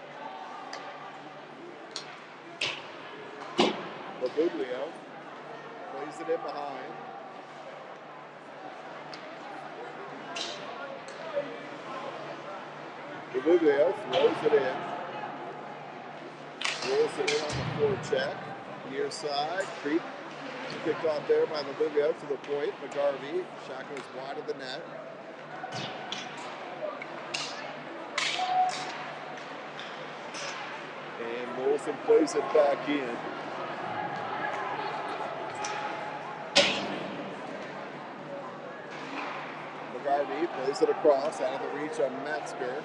Speaker 1: Babuglio plays it in behind. Babuglio throws it in. Rolls it in on the forecheck. Near side. Creek picked off there by Babuglio to the point. McGarvey. Shot goes wide of the net. And Molson plays it back in. McGarvey plays it across out of the reach of Metzger.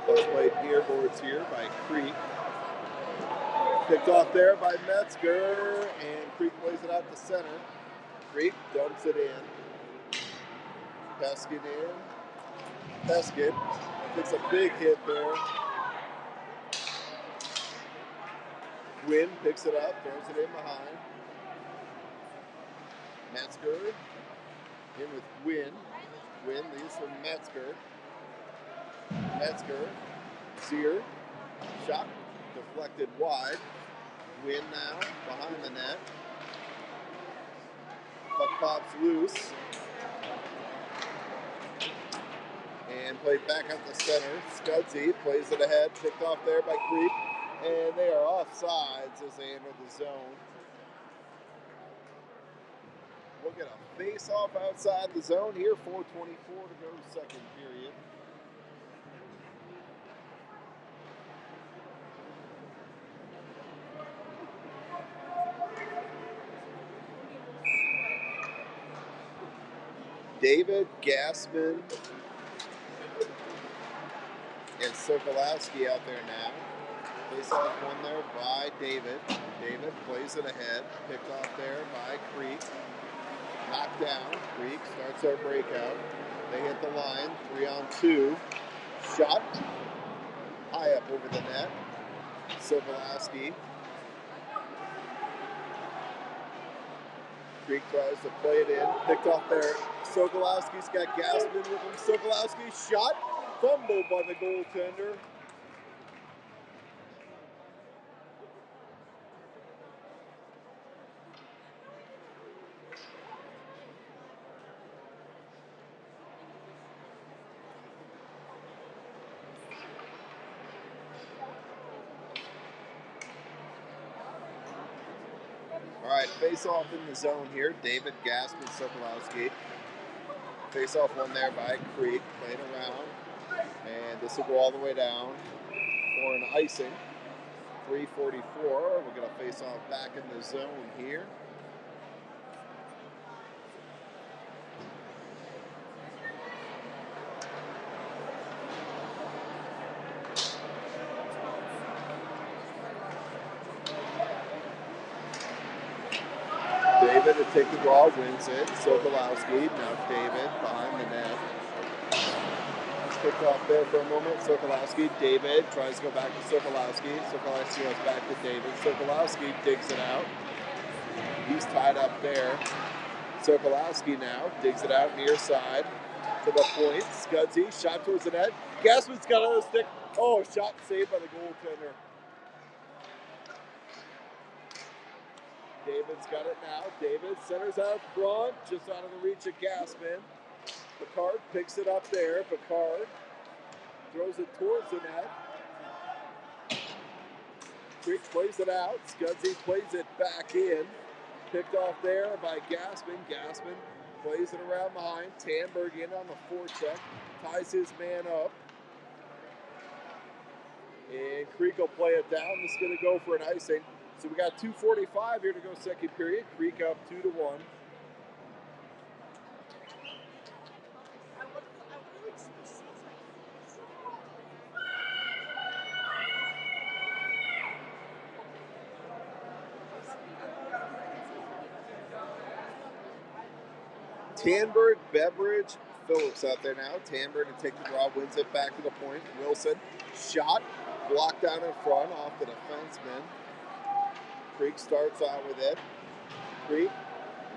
Speaker 1: That's played near boards here by Creek. Picked off there by Metzger, and Creek plays it out to center. Creek dumps it in. Peskin in. Peskin takes a big hit there. Gwynn picks it up, throws it in behind. Metzger in with Gwynn. Gwynn leads from Metzger. Metzger, Sear, shot deflected wide. Gwynn now behind the net. Puck pops loose. And played back up the center. Scudzy plays it ahead, picked off there by Creek. And they are offsides as they enter the zone. We'll get a face-off outside the zone here. 4:24 to go, second period. David Gassman and Sokolowski out there now. Face-off one there by David. David plays it ahead. Picked off there by Creek. Knocked down. Creek starts our breakout. They hit the line. 3-on-2. Shot. High up over the net. Sokolowski. Creek tries to play it in. Picked off there. Sokolowski's got Gassman with him. Sokolowski shot. Fumbled by the goaltender. All right, face-off in the zone here. David Gassman, Sokolowski. Face-off one there by Creek. Played around. And this will go all the way down for an icing. 3:44. We're going to face off back in the zone here. David to take the draw, wins it. Sokolowski, now David behind the net. Picked off there for a moment. Sokolowski, David tries to go back to Sokolowski. Sokolowski goes back to David. Sokolowski digs it out. He's tied up there. Sokolowski now digs it out near side to the point. Scudzy, shot towards the net. Gassman's got on the stick. Oh, shot saved by the goaltender. David's got it now. David centers out front, just out of the reach of Gassman. Picard picks it up there. Picard throws it towards the net. Creek plays it out. Scudzy plays it back in. Picked off there by Gassman. Gassman plays it around behind. Tanberg in on the forecheck. Ties his man up. And Creek will play it down. This is going to go for an icing. So we got 2:45 here to go second period. Creek up 2-1. Tanberg, Beveridge, Phillips out there now. Tanberg to take the draw, wins it back to the point. Wilson, shot, blocked down in front off the defenseman. Creek starts out with it. Creek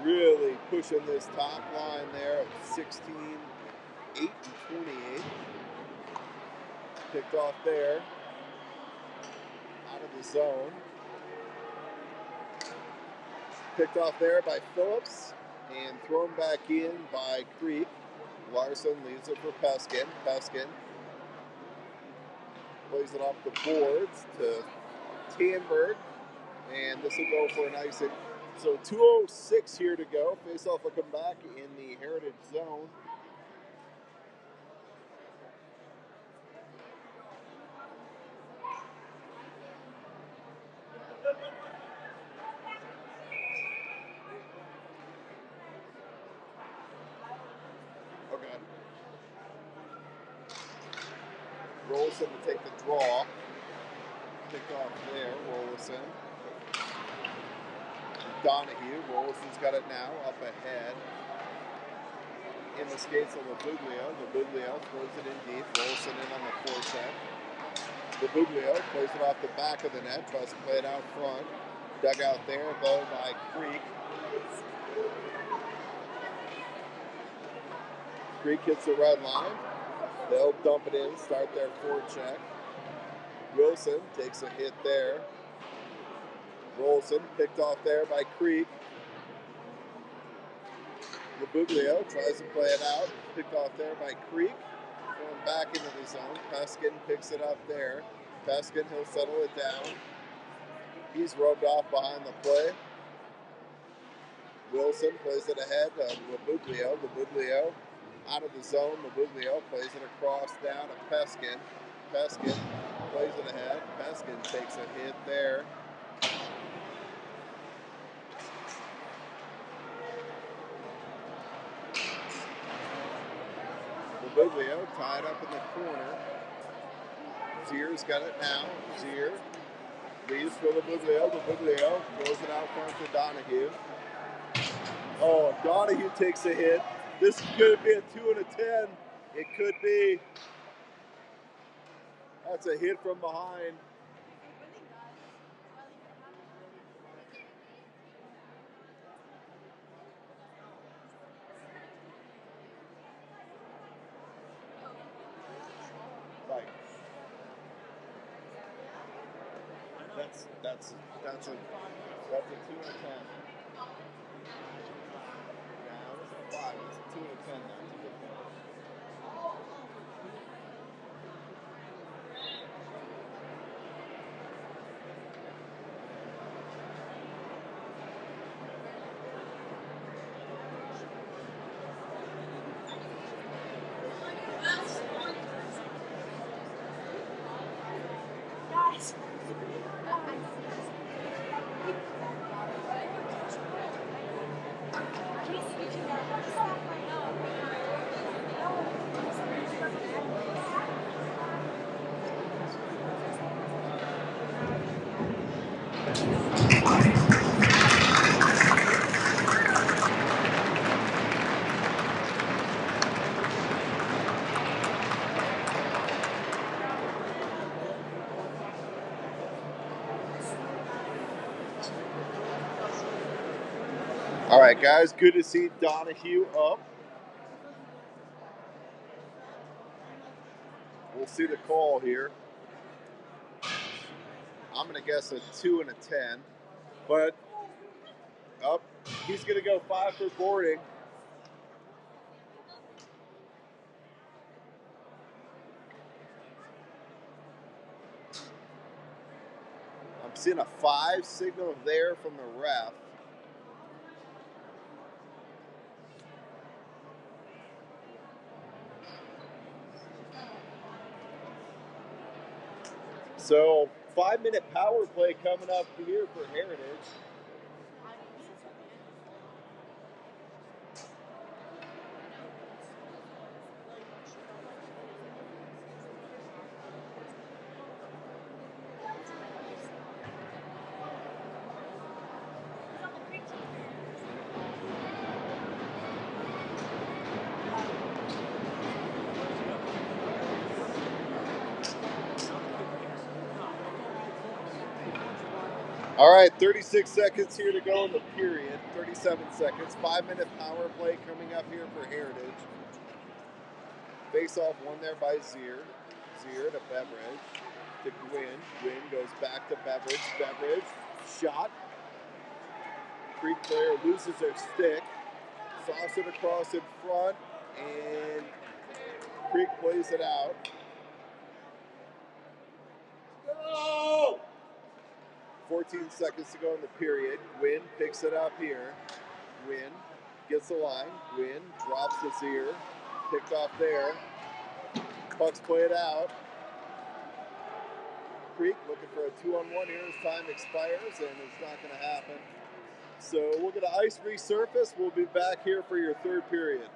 Speaker 1: really pushing this top line there at 16, 8, and 28. Picked off there, out of the zone. Picked off there by Phillips and thrown back in by Creek. Larson leaves it for Peskin. Peskin plays it off the boards to Tanberg, and this will go for an icing. So 2:06 here to go. Face-off will come back in the Heritage zone. Okay. Rollison to take the draw. Picked off there, Rollison. Donahue. Rollison's got it now, up ahead. In the skates of Labuglio. Labuglio throws it in deep. Rollison in on the forecheck. Labuglio plays it off the back of the net. Tries to play it out front. Dug out there, though, by Creek. Creek hits the red line. They'll dump it in, start their forecheck. Wilson takes a hit there. Rollison picked off there by Creek. Labuglio tries to play it out. Picked off there by Creek. Going back into the zone. Peskin picks it up there. Peskin, he'll settle it down. He's rubbed off behind the play. Wilson plays it ahead of Labuglio. Labuglio out of the zone. Labuglio plays it across down to Peskin. Peskin plays it ahead. Peskin takes a hit there. Labuglio tied up in the corner. Zier's got it now. Zier leaves for Labuglio. Labuglio throws it out front to Donahue. Oh, Donahue takes a hit. This could be a 2 and a 10. It could be. That's a hit from behind. Right. That's a 2 and a 10. Yeah, it was a 5. It's a 2 and a 10 now. All right, guys, good to see Donahue up. We'll see the call here. I'm going to guess a 2 and a 10, but up. He's going to go 5 for boarding. I'm seeing a 5 signal there from the ref. So 5-minute power play coming up here for Heritage. All right, 36 seconds here to go in the period. 37 seconds. 5-minute power play coming up here for Heritage. Face off won there by Zier. Zier to Beveridge. To Gwynn. Gwynn goes back to Beveridge. Beveridge. Shot. Creek player loses their stick. Sauce it across in front. And Creek plays it out. Go! 14 seconds to go in the period. Gwynn picks it up here. Gwynn gets the line. Gwynn drops his ear. Picked off there. Pucks played out. Creek looking for a 2-on-1 here as time expires, and it's not going to happen. So we'll get an ice resurface. We'll be back here for your third period.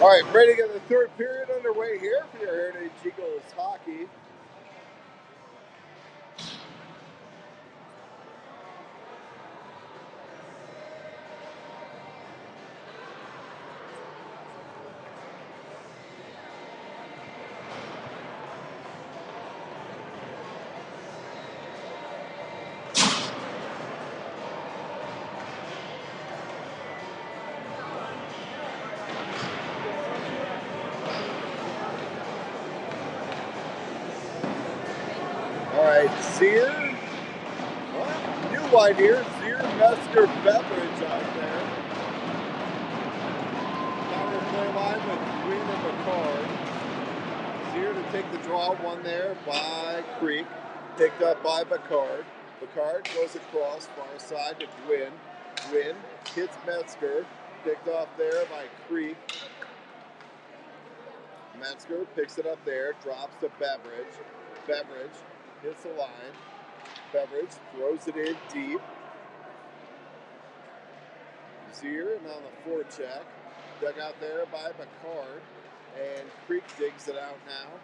Speaker 1: All right, ready to get the third period underway here for your Heritage Eagles hockey. All right, Zier. Well, new line here. Zier, Metzger, Beveridge out there. Power play line with Green and McCard. Zier to take the draw, one there by Creek. Picked up by Bacard. Bacard goes across, far side to Gwynn. Gwynn hits Metzger. Picked off there by Creek. Metzger picks it up there, drops to Beveridge. Beveridge hits the line. Beveridge throws it in deep. Zier and on the forecheck. Dug out there by Bacard. And Creek digs it out now.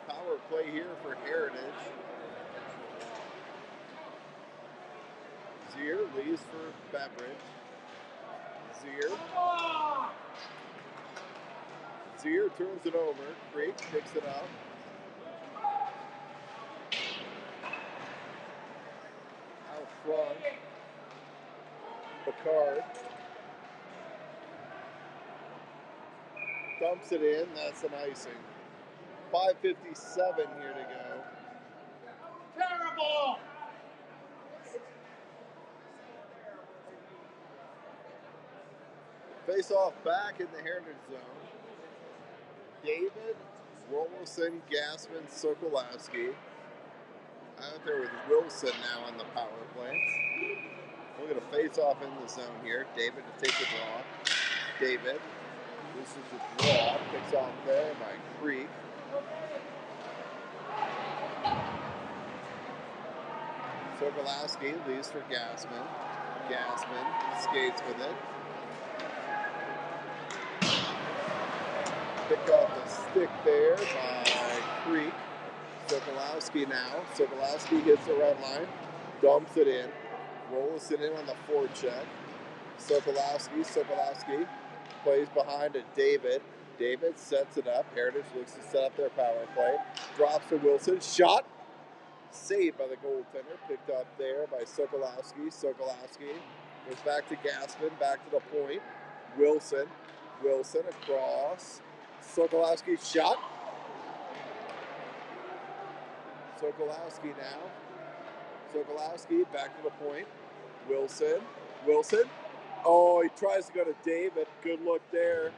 Speaker 1: Power play here for Heritage. Zier leaves for Beveridge. Zier turns it over. Creek picks it up. Out front. Bacard dumps it in. That's an icing. 5:57 here to go.
Speaker 3: Terrible!
Speaker 1: Face off back in the Heritage zone. David, Rolison, Gassman, Sokolowski. Out there with Wilson now on the power play. We're going to face off in the zone here. David to take the draw. David. This is a draw. Picks off there by Creek. Sokolowski leaves for Gassman. Gassman skates with it. Pick off the stick there by Creek. Sokolowski now. Sokolowski hits the red line. Dumps it in. Rolls it in on the forecheck. Sokolowski plays behind to David. David sets it up. Heritage looks to set up their power play. Drops to Wilson. Shot. Saved by the goaltender. Picked up there by Sokolowski. Sokolowski goes back to Gassman. Back to the point. Wilson across. Sokolowski shot. Sokolowski now. Sokolowski back to the point. Wilson. Oh, he tries to go to David. Good look there.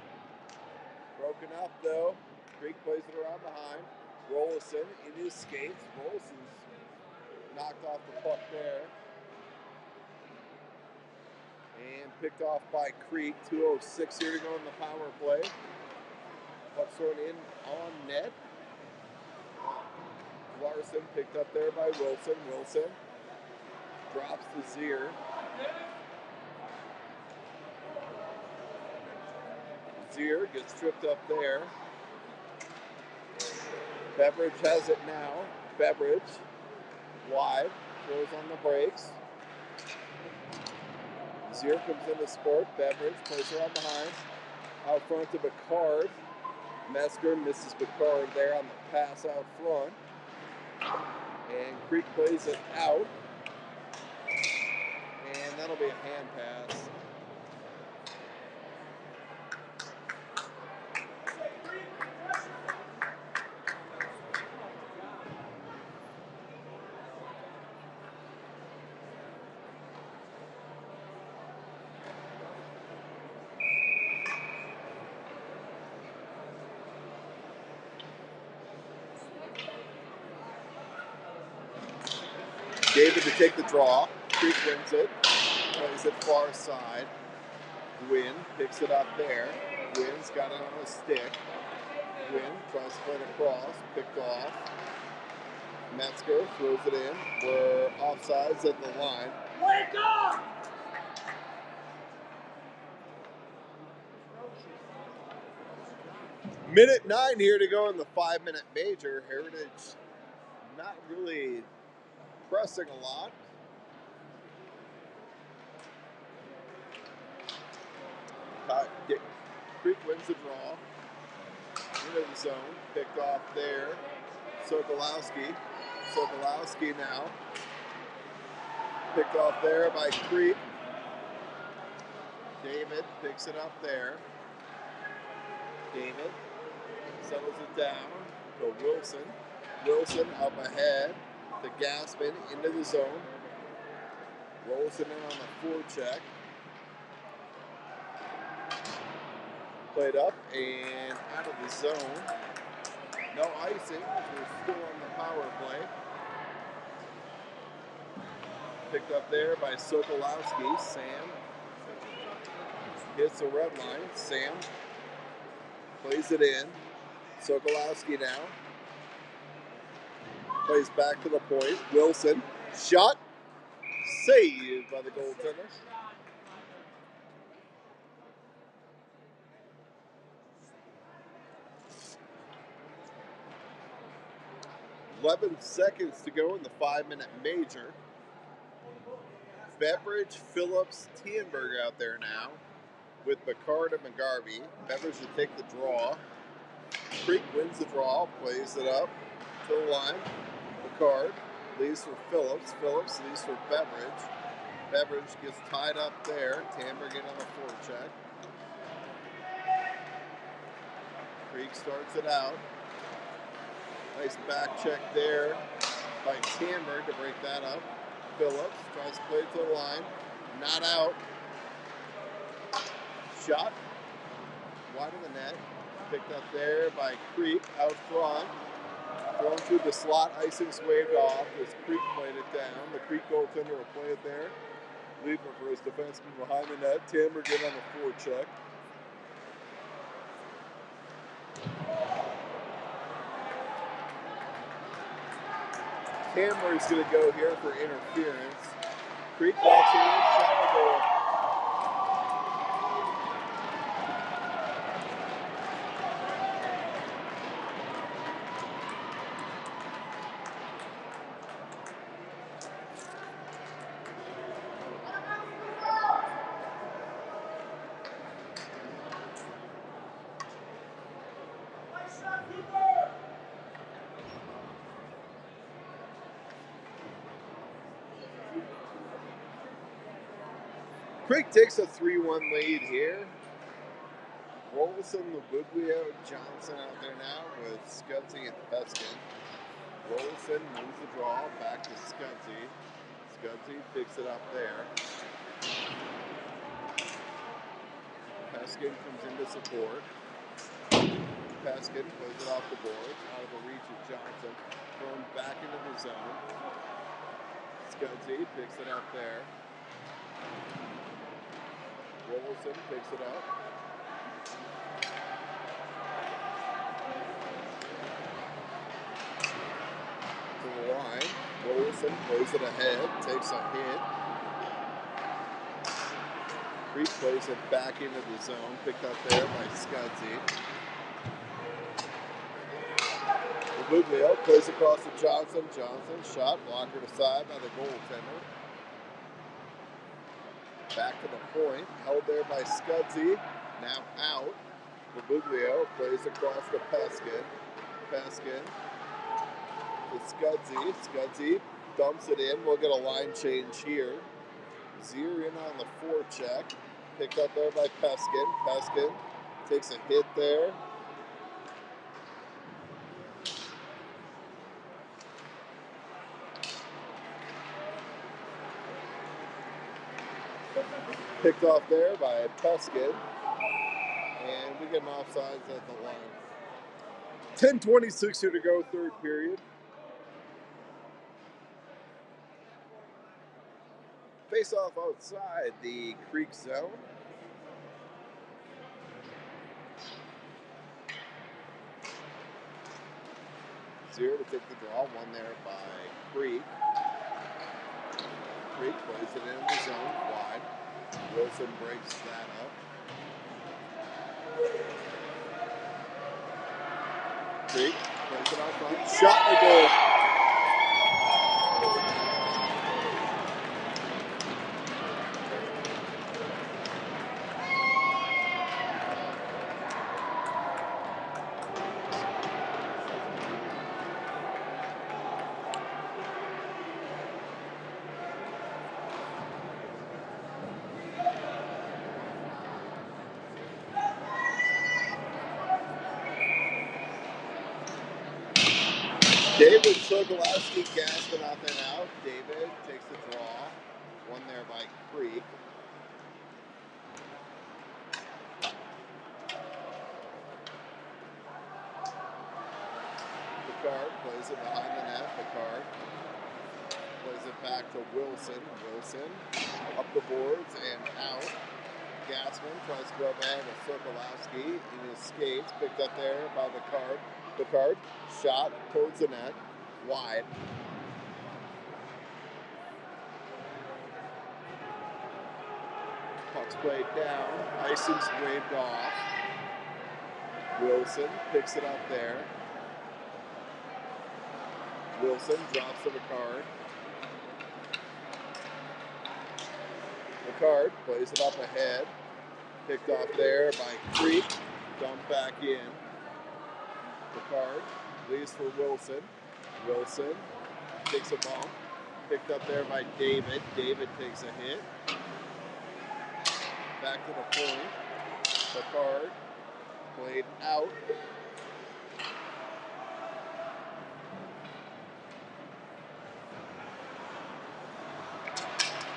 Speaker 1: Broken up though. Creek plays it around behind. Rolison in his skates. Rollison's knocked off the puck there. And picked off by Creek. 2:06 here to go in the power play. Puck thrown in on net. Larson picked up there by Wilson. Wilson drops to Zier. Zier gets tripped up there. Beveridge has it now. Beveridge wide, throws on the brakes. Zier comes into sport. Beveridge plays around behind. Out front to Bacard. Metzger misses Bacard there on the pass out front. And Creek plays it out. And that'll be a hand pass. David to take the draw. Creek wins it. Plays it far side. Gwynn picks it up there. Gwynn's got it on a stick. Gwynn tries to play the cross. Picked off. Metzger throws it in. We're offsides at the line.
Speaker 3: Wake up!
Speaker 1: Minute 9 here to go in the 5-minute major. Heritage not really pressing a lot. Creek wins the draw. Into the zone. Picked off there. Sokolowski. Sokolowski now. Picked off there by Creek. David picks it up there. David settles it down to Wilson. Wilson up ahead to Gaspin into the zone. Rolls it in on the forecheck. Played up and out of the zone. No icing. We're still on the power play. Picked up there by Sokolowski. Sam hits the red line. Sam plays it in. Sokolowski now. Plays back to the point. Wilson. Shot. Saved by the goaltender. "11 seconds to go in the 5-minute major. Beveridge, Phillips, Tienberg out there now with Bacard and McGarvey. Beveridge will take the draw. Creek wins the draw, plays it up to the line. Bacard leaves for Phillips. Phillips leaves for Beveridge. Beveridge gets tied up there. Tienberg in on the forecheck. Creek starts it out. Nice back check there by Tienberg to break that up. Phillips tries to play it to the line. Not out. Shot. Wide of the net. Picked up there by Creek out front. Thrown through the slot. Icing's waved off as Creek played it down. The Creek goaltender will play it there. Leaving for his defenseman behind the net. Tienberg in on the forecheck. Tienberg's going to go here for interference. Creek walks in, shot the goal. Creek takes a 3-1 lead here. Rolson, Labuglio, Johnson out there now with Scudzy and Peskin. Rolson moves the draw back to Scudzy. Scudzy picks it up there. Peskin comes into support. Peskin plays it off the board, out of the reach of Johnson. Thrown back into the zone. Scudzy picks it up there. Rolson picks it up. To the line. Rolson plays it ahead, takes a hit. Creek plays it back into the zone, picked up there by Scudzy. Labuglio plays across to Johnson. Johnson shot, blocker aside by the goaltender. Back to the point, held there by Scudzy, now out. Labuglio plays across to Peskin. Peskin to Scudzy. Scudzy dumps it in. We'll get a line change here. Zier in on the forecheck. Picked up there by Peskin. Peskin takes a hit there. Picked off there by Peskin. And we get an offsides at the line. 10:26 here to go, third period. Face off outside the Creek zone. Zier to take the draw, one there by Creek. Creek plays it in the zone, wide. Wilson breaks that up. Creek plays it out front. Shot and a goal. David Sokolowski gasping up and out. David takes the draw. One there by Creek. Picard plays it behind the net. Picard plays it back to Wilson. Wilson up the boards and out. Gassman tries to go ahead with Sokolowski in his skates. Picked up there by Picard. Picard shot towards the net. Wide. Puck's played down. Icing's waved off. Wilson picks it up there. Wilson drops to Picard. Picard plays it up ahead. Picked off there by Creek. Dumped back in. Picard leaves for Wilson. Wilson takes a bump. Picked up there by David. David takes a hit. Back to the point. Picard played out.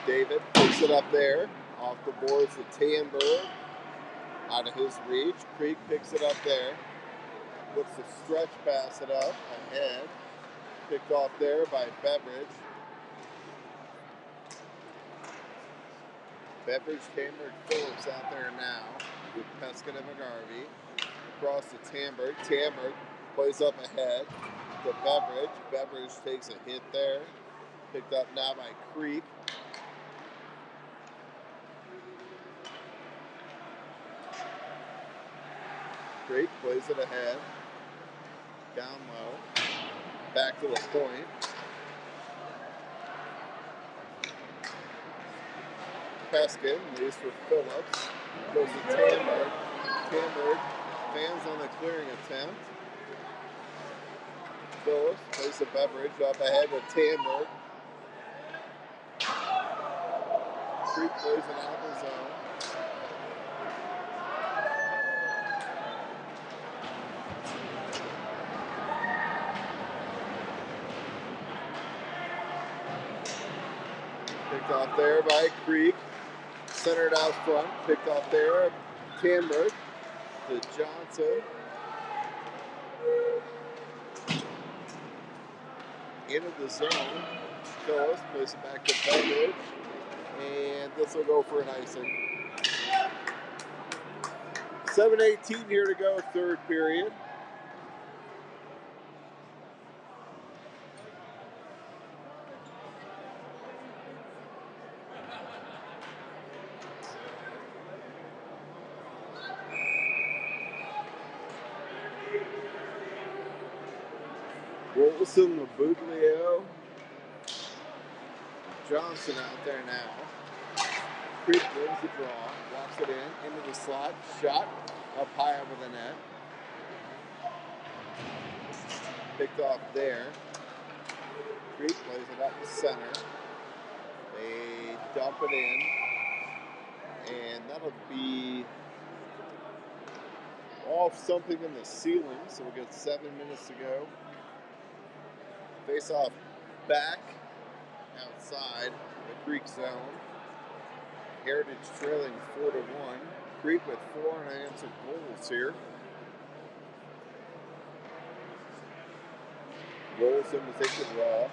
Speaker 1: David picks it up there. Off the boards to Tamberg. Out of his reach. Creek picks it up there. Looks to stretch pass it up ahead. Picked off there by Beveridge. Beveridge, Tamberg, Phillips out there now with Peskin and McGarvey. Across to Tamberg. Tamberg plays up ahead to Beveridge. Beveridge takes a hit there. Picked up now by Creek. Creek plays it ahead. Down low. Back to the point. Peskin leaves for Phillips. Goes to Tamberg. Tamberg fans on the clearing attempt. Phillips plays the Beveridge up ahead with Tamberg. Creek plays it out of the zone. Picked off there by Creek. Centered out front. Picked off there. Tamberg to Johnson. Into the zone. Phillips plays it back to Beveridge. And this will go for an icing. 7:18 here to go, third period. Wilson, Labuglio, Johnson out there now. Creek wins the draw, walks it in, into the slot, shot up high over the net. Picked off there. Creek plays it up the center. They dump it in, and that'll be off something in the ceiling, so we'll get 7 minutes to go. Face off back outside the Creek zone. Heritage trailing 4-1. Creek with 4 unanswered goals here. Wilson to take the draw.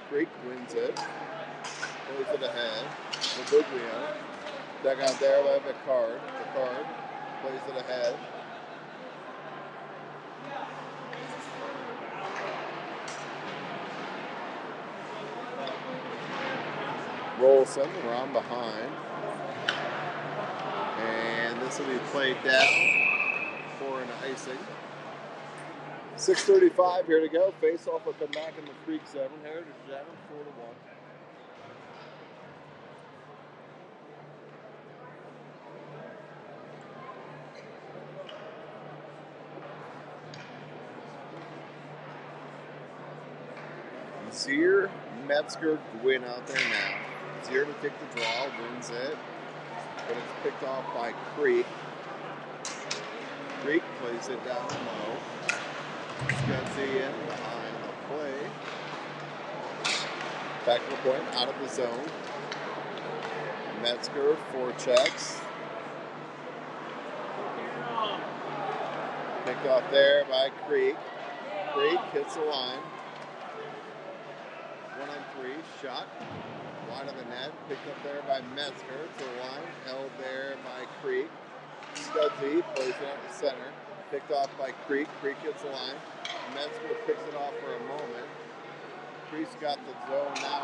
Speaker 1: Creek wins it. Plays it ahead. Labuglio. Dug out there by Picard. Picard plays it ahead. Rolson around behind. And this will be played down for an icing. 6:35 here to go. Face off will come back in the Creek 7. Heritage Adam 4-1. Zier, Metzger, Gwynn out there now. Zier to take the draw, wins it. But it's picked off by Creek. Creek plays it down low. Scuzzy in behind the play. Back to the point, out of the zone. Metzger, 4 checks. Picked off there by Creek. Creek hits the line. 1-on-3, shot. Wide of the net, picked up there by Metzger to the line. Held there by Creek. Scuzzy plays it out the center. Picked off by Creek. Creek hits the line. Metzger picks it off for a moment. Creek's got the zone now,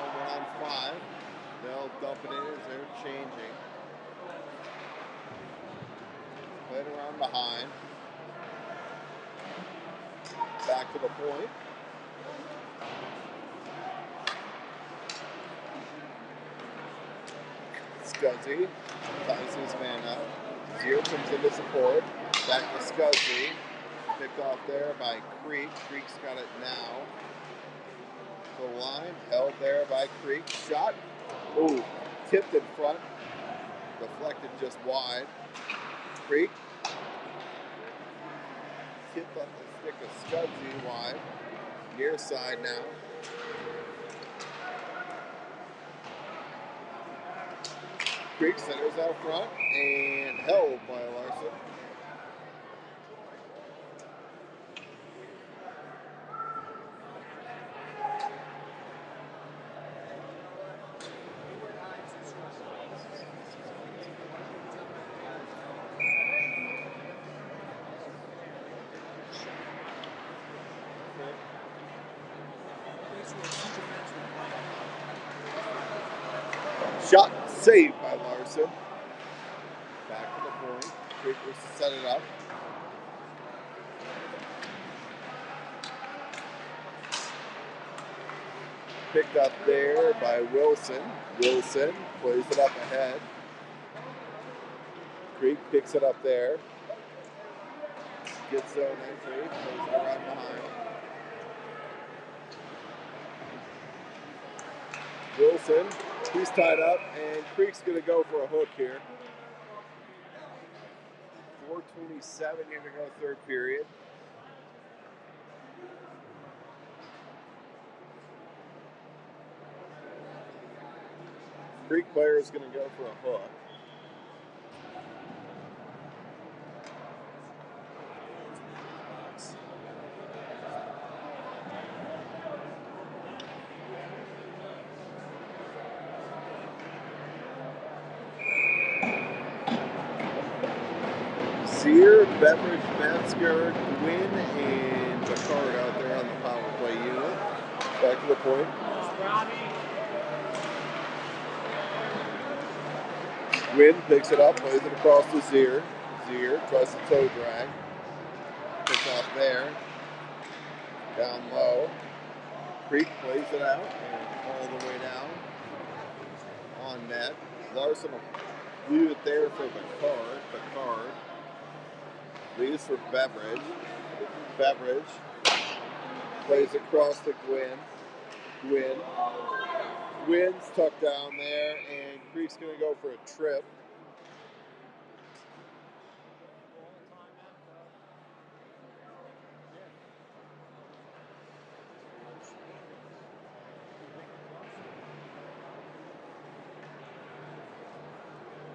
Speaker 1: 1-on-5. They'll dump it in as they're changing. Played around behind. Back to the point. Scuzzy ties his man up. Zier comes into support. Back to Scuzzy. Picked off there by Creek. Creek's got it now. The line held there by Creek. Shot. Ooh, tipped in front. Deflected just wide. Creek tipped on the stick of Scuzzy wide. Near side now. Creek centers out front and held by Larson. Shot saved by Larson. Back to the point. Creek was to set it up. Picked up there by Wilson. Wilson plays it up ahead. Creek picks it up there. Gets zone entry. Plays it around behind. Wilson, he's tied up, and Creek's going to go for a hook here. 4:27 here to go, third period. Creek player is going to go for a hook. Zier, Beveridge, Metzger, Gwynn, and Picard out there on the power play unit. Back to the point. Gwynn picks it up, plays it across to Zier. Zier tries to toe drag. Picks off there. Down low. Creek plays it out and all the way down. On net. Larson will leave it there for Picard. Leaves for Beveridge. Beveridge plays across to Gwynn. Gwynn's tucked down there, and Creek's going to go for a trip.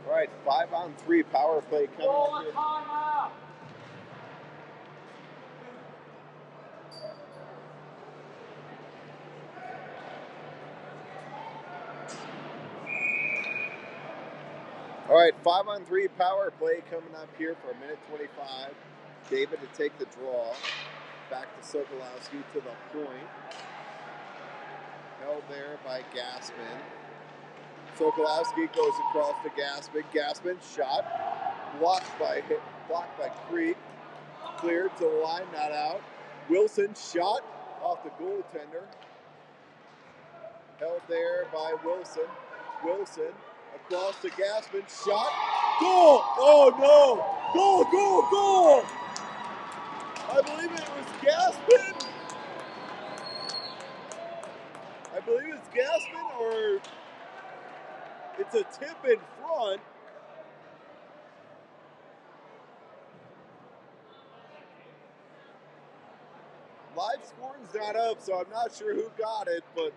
Speaker 1: All right, 5-on-3 power play coming up here. All right, 5-on-3 power play coming up here for 1:25. David to take the draw. Back to Sokolowski to the point. Held there by Gaspin. Sokolowski goes across to Gaspin. Gaspin shot. Blocked by Creek. Cleared to the line, not out. Wilson shot off the goaltender. Held there by Wilson. Wilson across to Gassman. Shot. Goal! Oh no! Goal, goal, goal! I believe it was Gassman. I believe it's Gassman, or it's a tip in front. Live scoring's not up, so I'm not sure who got it, but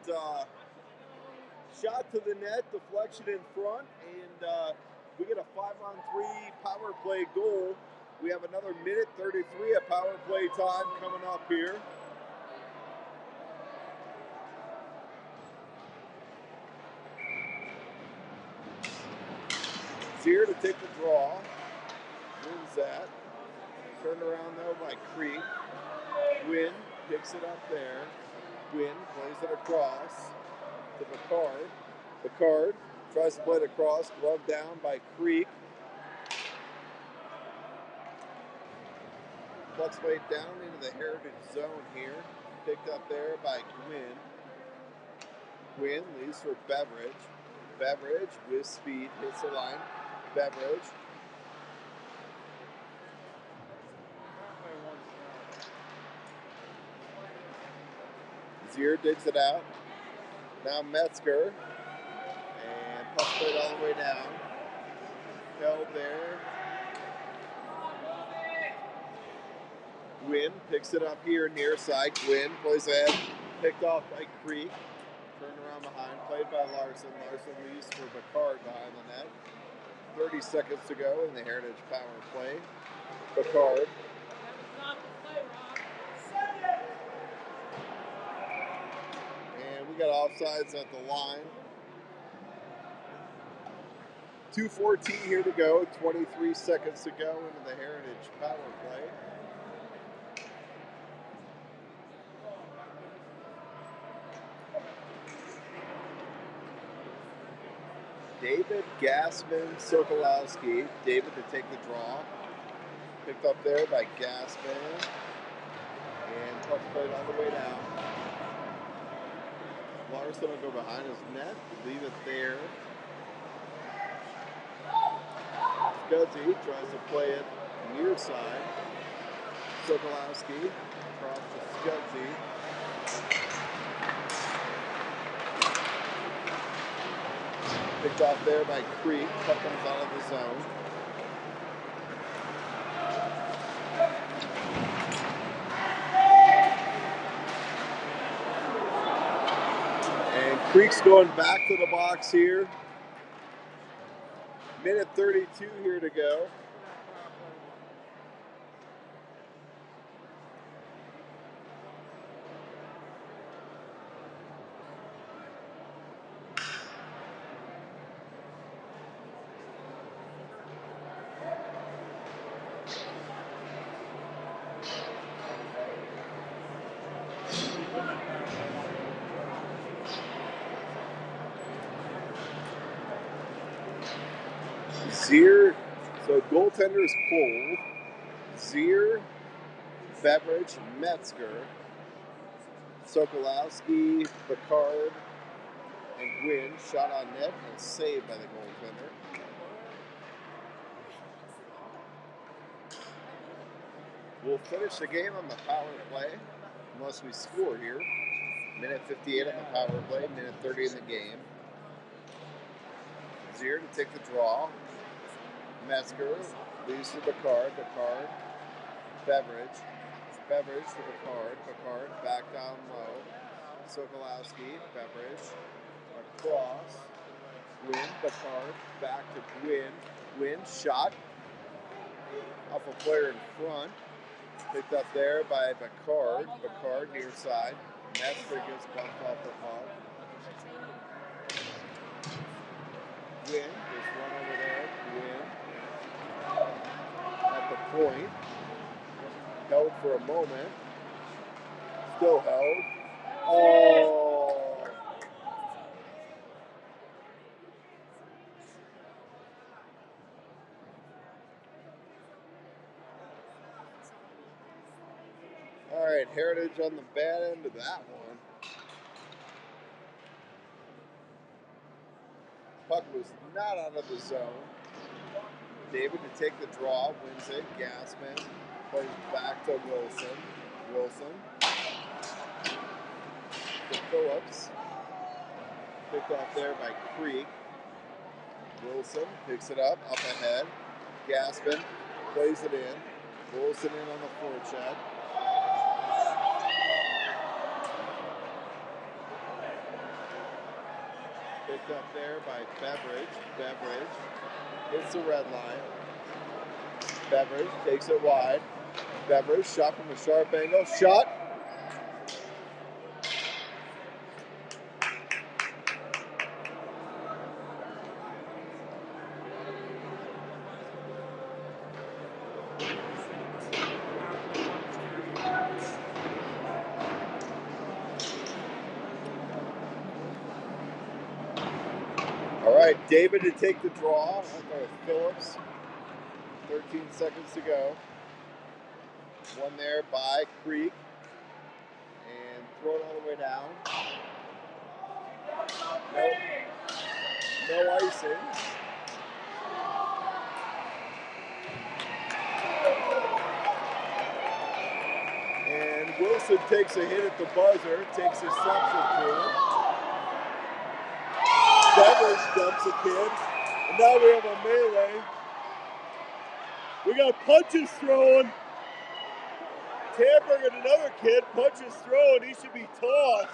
Speaker 1: shot to the net, deflection in front, and we get a 5-on-3 power play goal. We have another minute 33 of power play time coming up here. Zier to take the draw. Wins that. Turned around though by Creek. Gwynn picks it up there. Gwynn plays it across to Picard. Picard tries to play it across. Glove down by Creek. Fluctuate down into the Heritage zone here. Picked up there by Gwynn. Gwynn leaves for Beveridge. Beveridge with speed hits the line. Beveridge. Zier digs it out. Now Metzger. And puck played all the way down. Held there. Gwynn picks it up here near side. Gwynn plays ahead. Picked off by Creek. Turned around behind. Played by Larson. Larson leaves for Picard behind the net. 30 seconds to go in the Heritage power play. Picard. And we got offsides at the line. 2:14 here to go. 23 seconds to go into the Heritage power play. David Gassman Sokolowski. David to take the draw. Picked up there by Gassman. And puck played all the way down. Larson will go behind his net. Leave it there. Scuzzy tries to play it near side. Sokolowski across to Scuzzy. Picked off there by Creek. Puck comes out of the zone. And Creek's going back to the box here. Minute 32 here to go. Zier, so goaltender is pulled. Zier, Beveridge, Metzger, Sokolowski, Picard, and Gwynn shot on net and saved by the goaltender. We'll finish the game on the power play unless we score here. Minute 58 on the power play, minute 30 in the game. Zier to take the draw. Metzger leaves to Picard. Picard, Beveridge. Beveridge to Picard. Picard back down low. Sokolowski, Beveridge. Across. Gwynn, Picard. Back to Gwynn. Gwynn shot off a player in front. Picked up there by Picard. Picard near side. Metzger gets bumped off the puck. Gwynn just run over there. Gwynn at the point. Held for a moment. Still held. Oh! All right, Heritage on the bad end of that one. Puck was not out of the zone. David to take the draw, wins it. Gassman plays back to Wilson. Wilson to Phillips. Picked off there by Creek. Wilson picks it up ahead. Gassman plays it in. Wilson in on the forecheck. Picked up there by Beveridge. Beveridge hits the red line. Beveridge takes it wide. Beveridge shot from a sharp angle. Shot. All right, David to take the draw. Phillips. 13 seconds to go. One there by Creek. And throw it all the way down. No icing. And Wilson takes a hit at the buzzer, takes his substitute. Beveridge dumps a kid. And now we have a melee. We got punches thrown. Tampering at another kid, punches thrown. He should be tossed.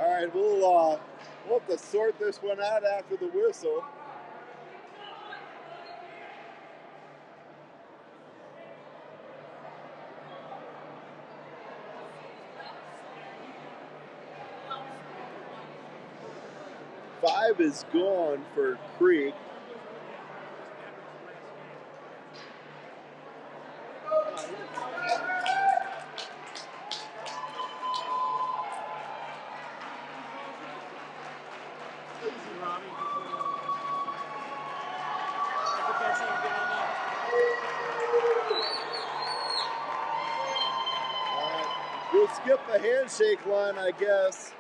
Speaker 1: All right, we'll have to sort this one out after the whistle. Five is gone for Creek. We'll skip the handshake line, I guess.